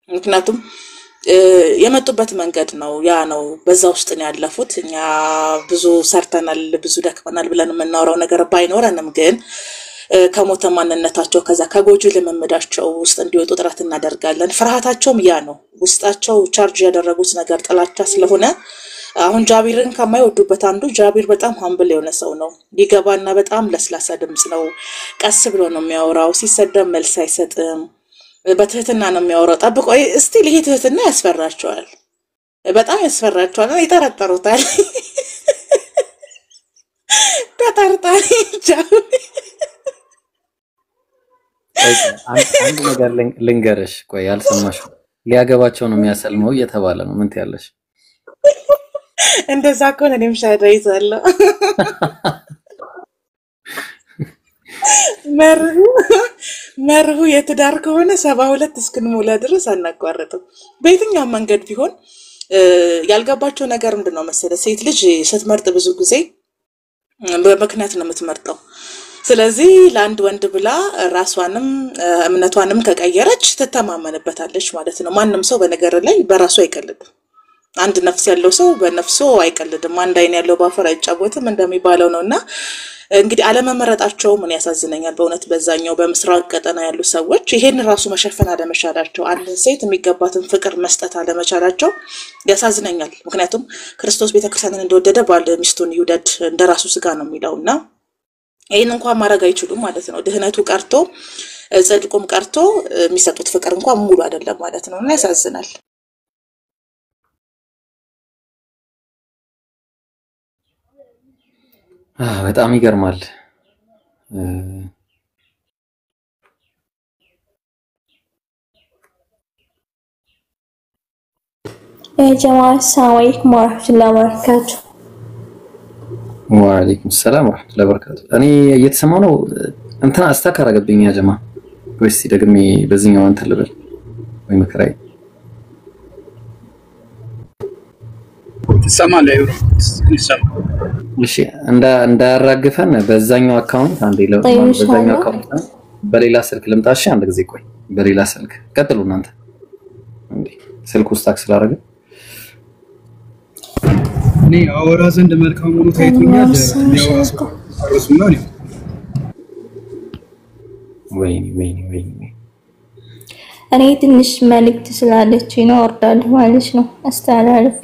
ምክንያቱም የመጡበት መንገድ ነው ያ ነው በዛ ውስጥ ነው ያለፉት እኛ ብዙ ሰርተናል ብዙ ደክመናል ብለን የምናወራው ነገር ባይኖርንም ግን ከሞተ ማንነታቸው ከዛ ከጎጂ ልምምዳቸው ውስጥ እንዲወጡ ጥረት እናደርጋለን። ፍርሃታቸውም ያ ነው። ውስጣቸው ቻርጅ ያደረጉት ነገር ጥላቻ ስለሆነ አሁን ጃቢርን ከማይወዱበት አንዱ ጃቢር በጣም ሀምብል የሆነ ሰው ነው። ይገባና በጣም ለስላሳ ድምጽ ነው። ቀስ ብሎ ነው የሚያወራው። ሲሰደብ መልስ አይሰጥም። በትህትና ነው የሚያወራው። ጠብቆ እስቲል ይሄ ትህትና ያስፈራቸዋል። በጣም ያስፈራቸዋል። ይጠረጠሩታል። ተጠርጣሪ ጃቢር አንድ ነገር ልንገርሽ። ቆይ አልሰማሽም? ሊያገባቸው ነው የሚያሰልመው እየተባለ ነው። ምን ትያለሽ? እንደዛ ከሆነ እኔም ሻዳ ይዛለሁ። መርሁ የትዳር ከሆነ 72 እስክንሞላ ድረስ አናቋርጥም። በየትኛው መንገድ ቢሆን ያልገባቸው ነገር ምንድነው መሰለ፣ ሴት ልጅ ስትመርጥ ብዙ ጊዜ በምክንያት ነው የምትመርጠው። ስለዚህ ለአንድ ወንድ ብላ ራሷንም እምነቷንም ከቀየረች ትተማመንበታለች ማለት ነው። ማንም ሰው በነገር ላይ በራሱ አይቀልድም። አንድ ነፍስ ያለው ሰው በነፍሱ አይቀልድም። አንድ አይን ያለው ባፈር አይጫወትም እንደሚባለው ነውና እንግዲህ አለመመረጣቸው ምን ያሳዝነኛል በእውነት። በዛኛው በምስራቅ ቀጠና ያሉ ሰዎች ይሄን ራሱ መሸፈን አለመቻላቸው፣ አንድ ሴት የሚገባትን ፍቅር መስጠት አለመቻላቸው ያሳዝነኛል። ምክንያቱም ክርስቶስ ቤተክርስቲያንን እንደወደደ ባል ሚስቱን ይውደድ እንደራሱ ስጋ ነው የሚለውና ይሄን እንኳን ማድረግ አይችሉም ማለት ነው። ድህነቱ ቀርቶ ጽድቁም ቀርቶ የሚሰጡት ፍቅር እንኳን ሙሉ አይደለም ማለት ነውና ያሳዝናል። በጣም ይገርማል። جماعة السلام عليكم ورحمة الله وبركاته. وعليكم السلام ورحمة الله وبركاته. أنا يتسمعونه أنت أستكر قبلين يا جماعة. بس تقدمي بزين وأنت اللي بل ويمكراي. تسمع لا يروح يسمع. ماشي عند الرقفن بزينو أكاونت عندي لو بزينو أكاونت بليلا سلك لم تاشي عندك زي كوي بليلا سلك قتلونا أنت عندي سلك وستاك سلارة ني أورا زند ملكهم ونوتايتونيا رسمنا ني ويني أنا ትንሽ መልእክት ስላለችኝ ነው እወርዳለሁ ማለት ነው። አስተላልፊ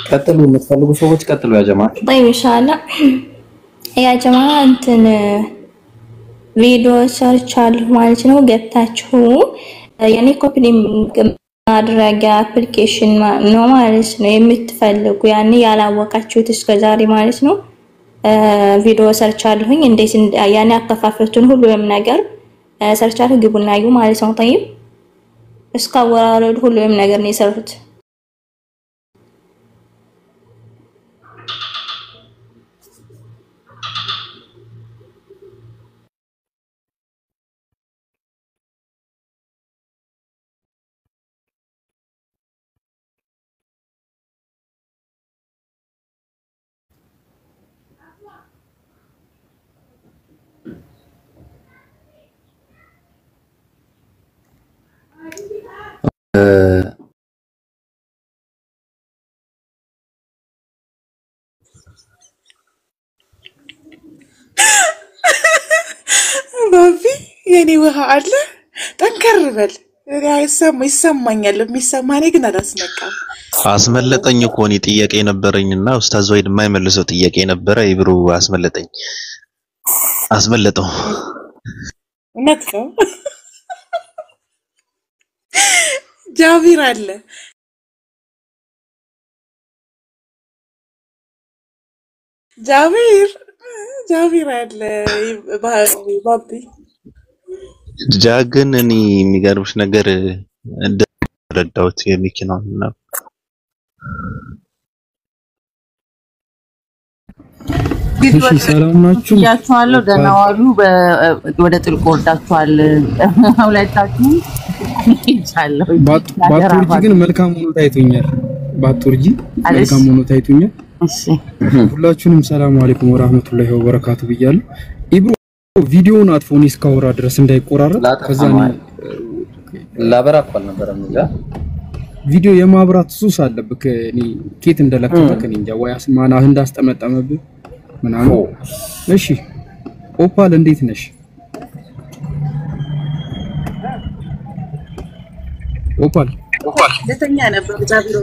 ቀጥሉ። የምትፈልጉ ሰዎች ቀጥሉ ያ ጀማ። طيب ان شاء الله ያ ጀማ እንትን ቪዲዮ ሰርች አለሁ ማለት ነው። ገብታችሁ የኔ ኮፒ ማድረጊያ አፕሊኬሽን ነው ማለት ነው የምትፈልጉ ያኔ ያላወቃችሁት እስከዛሬ ማለት ነው። ቪዲዮ ሰርች አለሁኝ እንዴት ያኔ አከፋፈቱን ሁሉም ነገር ሰርች አለሁ ግቡና እዩ ማለት ነው። طيب እስካወራረዱ ሁሉም ነገር ነው የሰሩት። ባቢ የኔ ውሃ አለ ጠንከር በል። ይሰማኛል የሚሰማኔ ግን አላስነቃም። አስመለጠኝ እኮ እኔ ጥያቄ ነበረኝና ኡስታዝ ወይድ የማይመልሰው ጥያቄ ነበረ። ይብሩ አስመለጠው። እውነት ነው። ጃቢር አለ ጃቢር አለ ባቢ ጃግን እኔ የሚገርምሽ ነገር እንደረዳሁት የሚኪናው ነው። እሺ ሰላም ናችሁ? ያቻለው ደህና ዋሉ። ወደ ጥልቅ ወርዳችኋል ሁለታችሁ። ይቻላል ባቱርጂ ግን መልካም ሆኖ ታይቶኛል። ባቱርጂ መልካም ሆኖ ታይቶኛል። እሺ ሁላችሁንም ሰላም አለይኩም ወራህመቱላሂ ወበረካቱ ብያለሁ። ኢብሮ ቪዲዮውን አጥፎኒ እስካወራ ድረስ እንዳይቆራረጥ ከዛ ላበራ እኮ አልነበረም እንጃ ቪዲዮ የማብራት ሱስ አለብክ እኔ ኬት እንደለከተክ እንጃ ወይ አስማና እንዳስጠመጠመብህ ምናምን እሺ ኦፓል እንዴት ነሽ ኦፓል ለተኛ ነበር ጃቢሮ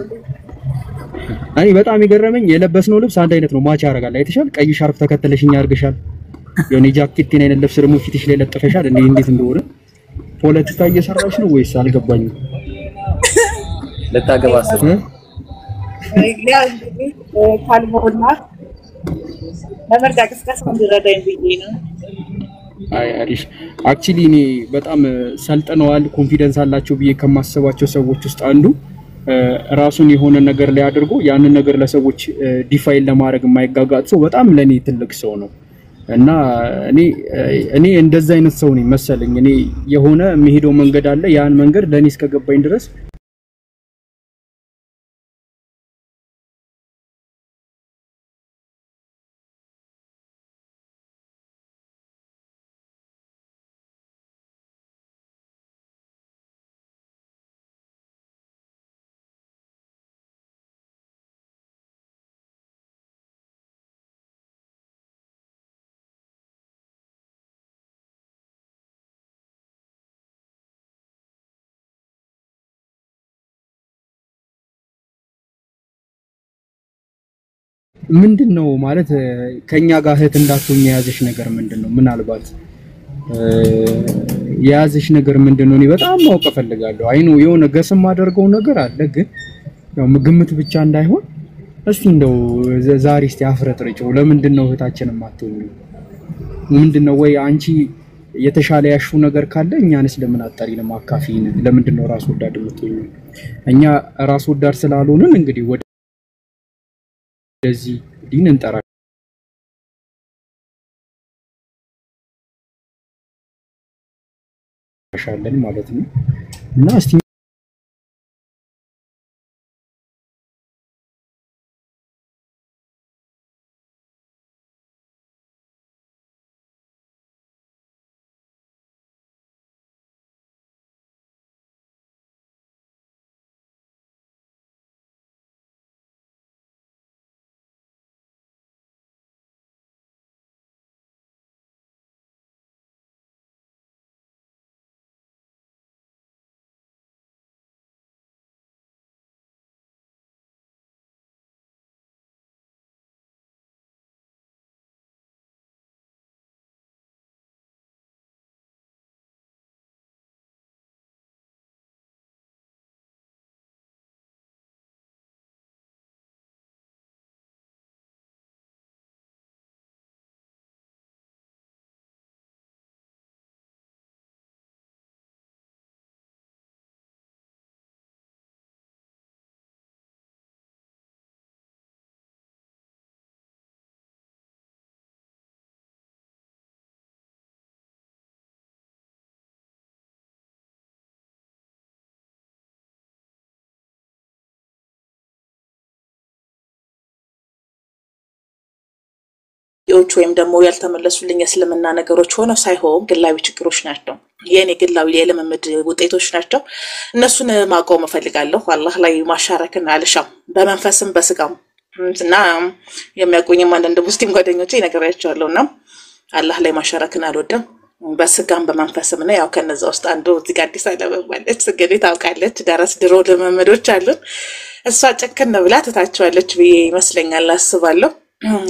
አይ በጣም ይገረመኝ የለበስነው ልብስ አንድ አይነት ነው ማች ያደርጋል አይተሻል ቀይ ሻርፕ ተከተለሽኝ አርገሻል የኔ ጃኬት አይነት ልብስ ደግሞ ፊትሽ ላይ ለጥፈሻል እንዴት እንደሆነ ፖለቲካ እየሰራሽ ነው ወይስ አልገባኝም ለታገባስ ያ እንግዲህ ካልሞና ለመርዳ ቅስቀሳ እንዲረዳኝ ብዬ ነው አይ አሪሽ አክቹሊ እኔ በጣም ሰልጥነዋል ኮንፊደንስ አላቸው ብዬ ከማስባቸው ሰዎች ውስጥ አንዱ ራሱን የሆነ ነገር ላይ አድርጎ ያንን ነገር ለሰዎች ዲፋይን ለማድረግ የማይጋጋጥ ሰው በጣም ለኔ ትልቅ ሰው ነው እና እኔ እንደዛ አይነት ሰው ነኝ መሰለኝ እኔ የሆነ የሚሄደው መንገድ አለ ያን መንገድ ለኔ እስከገባኝ ድረስ ምንድነው ማለት ከኛ ጋር እህት እንዳትሆኝ የያዘሽ ነገር ምንድነው ምናልባት የያዘሽ ነገር ምንድነው እኔ በጣም ማወቅ ፈልጋለሁ አይኑ የሆነ ገስም አደርገው ነገር አለ ግን ያው ግምት ብቻ እንዳይሆን እስቲ እንደው ዛሬ እስቲ አፍረጥርጭው ለምንድነው እህታችንን ማትሆኝ ምንድነው ወይ አንቺ የተሻለ ያሹ ነገር ካለ እኛንስ ለምን አጣሪ ለማካፊን ለምንድነው ራስ ወዳድ የምትሆኝ እኛ ራስ ወዳድ ስላልሆነን እንግዲህ ወደዚህ ዲን እንጠራሻለን ማለት ነው እና እስቲ ወይም ደግሞ ያልተመለሱልኝ እስልምና ነገሮች ሆነው ሳይሆን ግላዊ ችግሮች ናቸው የኔ ግላዊ የለመመድ ውጤቶች ናቸው እነሱን ማቆም ፈልጋለሁ አላህ ላይ ማሻረክን አልሻም በመንፈስም በስጋም እና የሚያቆኝም አንድ ሙስሊም ጓደኞቼ ይነግራቸዋለሁና አላህ ላይ ማሻረክን አልወደም በስጋም በመንፈስም ነው ያው ከነዛ ውስጥ አንዱ እዚህ ጋር አዲስ አለበባለች ስገዴ ታውቃለች ዳራስ ድሮ ለመመዶች አሉን እሷ ጨከነ ብላ ተታቸዋለች ብዬ ይመስለኛል አስባለሁ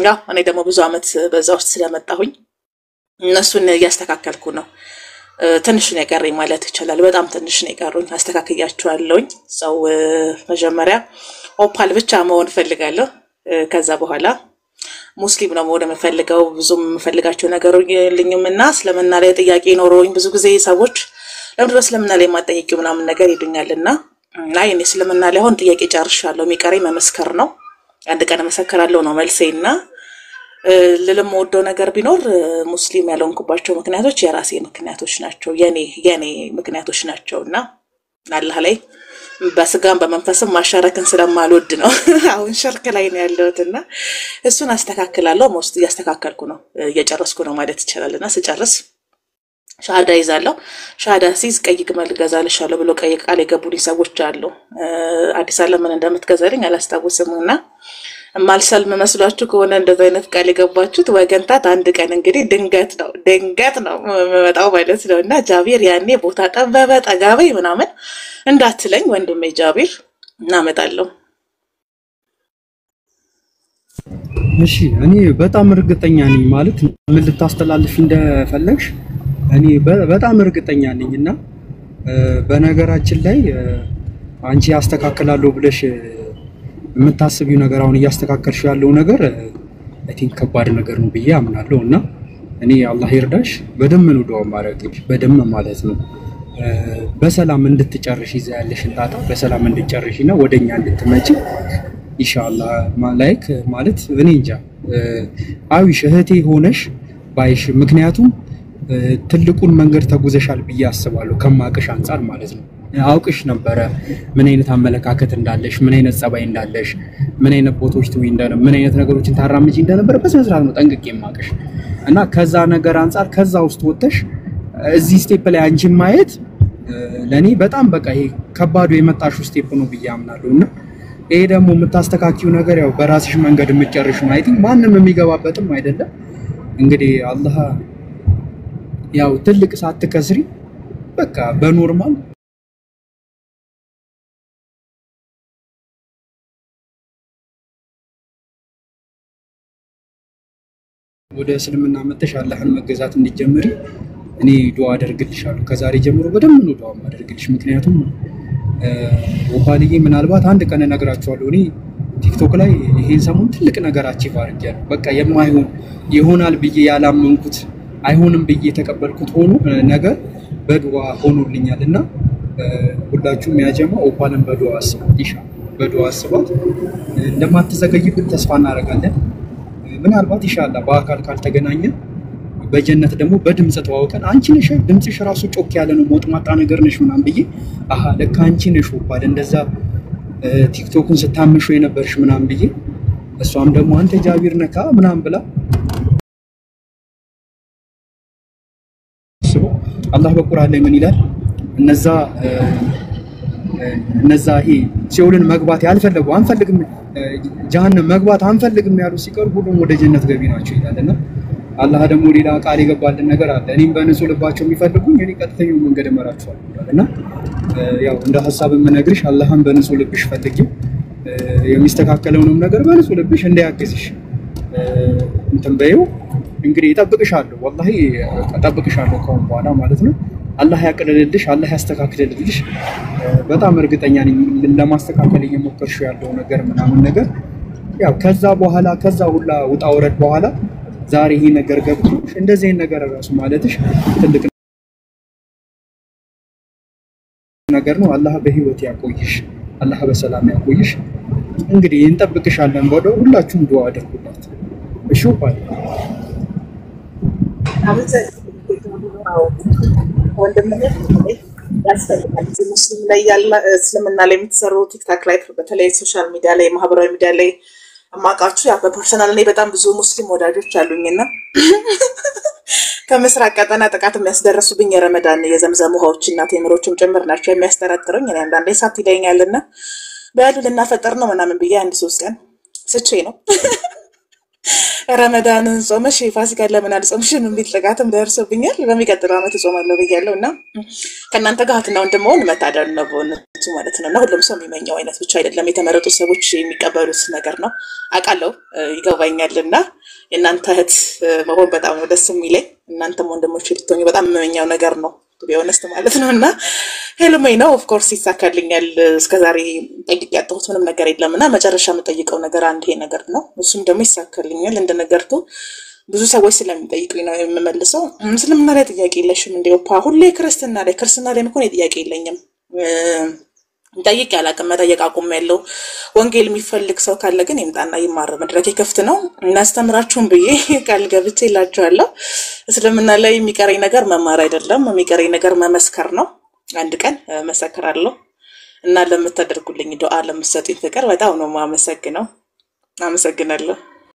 ያው እኔ ደግሞ ብዙ አመት በዛ ውስጥ ስለመጣሁኝ እነሱን ያስተካከልኩ ነው ትንሽ ነው የቀረኝ ማለት ይችላል በጣም ትንሽ ነው የቀረኝ አስተካክያቸዋለሁኝ ሰው መጀመሪያ ኦፓል ብቻ መሆን ፈልጋለሁ ከዛ በኋላ ሙስሊም ነው መሆን የምፈልገው ብዙም የምፈልጋቸው ነገሮች የለኝምና ስለምና ላይ ጥያቄ ኖሮኝ ብዙ ጊዜ ሰዎች ለምን ስለምና ላይ ማጠየቂው ምናምን ነገር ይዱኛልና ናይ እኔ ስለምና ላይ አሁን ጥያቄ ጨርሻለሁ የሚቀረኝ መመስከር ነው አንድ ቀን መሰከራለሁ ነው መልሴና ለለም ወዶ ነገር ቢኖር ሙስሊም ያልሆንኩባቸው ምክንያቶች የራሴ ምክንያቶች ናቸው የኔ ምክንያቶች ናቸውና አላህ ላይ በስጋም በመንፈስም ማሻረክን ስለማልወድ ነው አሁን ሸርክ ላይ ነው ያለውትና እሱን አስተካክላለሁ ሞስት ያስተካከልኩ ነው እየጨረስኩ ነው ማለት ይችላልና ስጨርስ ሻሃዳ ይዛለሁ ሻሃዳ ሲዝ ቀይ ግመል ገዛልሻለሁ ብሎ ቀይ ቃል የገቡልኝ ሰዎች አሉ አዲስ አለምን እንደምትገዛልኝ አላስታውስምና ማልሰልም መስሏችሁ ከሆነ እንደዛ አይነት ቃል የገባችሁት ወገንታት አንድ ቀን እንግዲህ ድንገት ነው መጣው ማለት ነውና ጃቢር ያኔ ቦታ ጠበበ ጠጋበይ ምናምን እንዳትለኝ ወንድሜ ጃቢር እናመጣለሁ እሺ እኔ በጣም እርግጠኛ ነኝ ማለት ምን ልታስተላልፍ እንደፈለግሽ እኔ በጣም እርግጠኛ ነኝና በነገራችን ላይ አንቺ ያስተካክላለሁ ብለሽ የምታስቢው ነገር አሁን ያስተካከልሽ ያለው ነገር አይ ቲንክ ከባድ ነገር ነው ብዬ አምናለሁና እኔ አላህ ይርዳሽ በደም ነው ዱዓ ማድረግሽ በደም ማለት ነው በሰላም እንድትጨርሽ ይዛያለሽ እንጣጣ በሰላም እንድትጨርሽና ወደኛ እንድትመጪ ኢንሻአላህ ማላይክ ማለት እኔ እንጃ አዊሽ እህቴ ሆነሽ ባይሽ ምክንያቱም ትልቁን መንገድ ተጉዘሻል ብዬ አስባለሁ ከማቅሽ አንፃር ማለት ነው አውቅሽ ነበር ምን አይነት አመለካከት እንዳለሽ ምን አይነት ጸባይ እንዳለሽ ምን አይነት ቦታዎች ትውይ እንደነበረ ምን አይነት ነገሮችን ታራምጂ እንደነበረ በስነ ስርዓት ነው ጠንቅቄ ማቅሽ እና ከዛ ነገር አንፃር ከዛ ውስጥ ወጥተሽ እዚህ ስቴፕ ላይ አንቺ ማየት ለኔ በጣም በቃ ይሄ ከባዱ የመጣሽው ስቴፕ ነው ብዬ አምናለሁና ይሄ ደግሞ የምታስተካክዩ ነገር ያው በራስሽ መንገድ የምትጨርሽ ነው አይ ቲንክ ማንንም የሚገባበትም አይደለም እንግዲህ አላህ ያው ትልቅ ሳትከስሪ በቃ በኖርማል ወደ እስልምና መተሽ አላህን መገዛት እንድትጀምሪ እኔ ዱዓ አደርግልሻለሁ ከዛሬ ጀምሮ በደንብ ነው ዱዓ ማደርግልሽ ምክንያቱም ወፋልዬ ምናልባት አንድ ቀን እነግራችኋለሁ እኔ ቲክቶክ ላይ ይሄን ሰሞን ትልቅ ነገር አቺቭ አድርጌያለሁ በቃ የማይሆን ይሆናል ብዬ ያላመንኩት አይሆንም ብዬ ተቀበልኩት ሆኖ ነገር በዱዓ ሆኖልኛልና ሁላችሁም ያጀማ ኦፓልን በዱዓ አስቡት ኢንሻአላህ በዱዓ አስቡት እንደማትዘገይብን ተስፋ እናደርጋለን ምናልባት ኢንሻአላህ በአካል ካልተገናኘን በጀነት ደግሞ በድምጽ ተዋውቀን አንቺ ነሽ ድምጽሽ ራሱ ጮክ ያለ ነው ሞጥማጣ ነገር ነሽ ምናምን ብዬ አሃ ለካ አንቺ ነሽ ኦፓል እንደዛ ቲክቶክን ስታምሹ የነበርሽ ምናምን ብዬ እሷም ደግሞ አንተ ጃቢር ነካ ምናምን ብላ አላህ በቁርአን ላይ ምን ይላል እነዛ ይሄ ሲኦልን መግባት ያልፈለጉ አንፈልግም ጀሃነም መግባት አንፈልግም ያሉ ሲቀር ሁሉም ወደ ጀነት ገቢ ናቸው ይላልና አላህ ደግሞ ሌላ ቃል የገባልን ነገር አለ እኔም በንጹህ ልባቸው የሚፈልጉኝ እኔ ቀጥተኛው መንገድ እመራቸዋለሁ ይላልና ያው እንደ ሐሳብ የምነግርሽ አላህን በንጹህ ልብሽ ፈልጊው የሚስተካከለውንም ነገር በንጹህ ልብሽ እንዲያግዝሽ እንትን በይው እንግዲህ እጠብቅሻለሁ ወላሂ እጠብቅሻለሁ ከሆነ በኋላ ማለት ነው አላህ ያቀለልልሽ አላህ ያስተካክልልሽ በጣም እርግጠኛ ነኝ ለማስተካከል እየሞከርሽው ያለው ነገር ምናምን ነገር ያው ከዛ ሁላ ውጣ ወረድ በኋላ ዛሬ ይሄ ነገር ገብቶሽ እንደዚህ አይነት ነገር ራሱ ማለትሽ ትልቅ ነገር ነው አላህ በህይወት ያቆይሽ አላህ በሰላም ያቆይሽ እንግዲህ እንጠብቅሻለን ወደው ሁላችሁም ዱዓ አድርጉላት እሺ ባይ ወንድምነት ያስፈልጋል ሙስሊም ላይ ያለ እስልምና ላይ የምትሰሩ ቲክታክ ላይ በተለይ ሶሻል ሚዲያ ላይ ማህበራዊ ሚዲያ ላይ አማቃችሁ ያ በፐርሰናል ላይ በጣም ብዙ ሙስሊም ወዳጆች አሉኝና ከምስራቅ ቀጠና ጥቃት የሚያስደርሱብኝ የረመዳን የዘምዘም ውሃዎችና ቴምሮችም ጭምር ናቸው የሚያስጠረጥሩኝ እኔ አንዳንዴ ሳት ይለኛልና በያሉ ልናፈጠር ነው ምናምን ብዬ አንድ 3 ቀን ስቼ ነው ረመዳንን ጾመሽ ፋሲካ ለምን አልጾምሽም እንዴት ጥቃትም ደርሶብኛል በሚቀጥለው አመት ጾማለሁ ብያለሁና ከናንተ ጋር አትና ወንድሞን መታደር ነው በእውነቱ ማለት ነውና ሁሉም ሰው የሚመኘው አይነት ብቻ አይደለም የተመረጡ ሰዎች የሚቀበሉት ነገር ነው አቃለው ይገባኛልና የናንተ እህት መሆን በጣም ነው ደስ የሚለኝ እናንተም ወንድሞች ልትሆኑ በጣም የምመኘው ነገር ነው ቢሆንስት ማለት ነውና ሄልሜ ነው ኦፍ ኮርስ ይሳካልኛል እስከዛሬ ጠይቄ ያጣሁት ምንም ነገር የለምና መጨረሻ የምጠይቀው ነገር አንድ ይሄ ነገር ነው እሱም ደግሞ ይሳካልኛል እንደነገርኩ ብዙ ሰዎች ስለሚጠይቁኝ ነው የምመልሰው እስልምና ላይ ጥያቄ የለሽም እንዴ ኦፓ ሁሌ ክርስትና ላይ መኮን ጥያቄ የለኝም ጠይቄ አላቅም መጠየቅ አቁሜያለሁ ወንጌል የሚፈልግ ሰው ካለ ግን ይምጣና ይማር መድረክ ክፍት ነው እናስተምራችሁን ብዬ ቃል ገብቼላችኋለሁ እስልምና ላይ የሚቀረኝ ነገር መማር አይደለም የሚቀረኝ ነገር መመስከር ነው አንድ ቀን መሰከራለሁ እና ለምታደርጉልኝ ዱዓ ለምትሰጡኝ ፍቅር በጣም ነው ማመሰግነው አመሰግናለሁ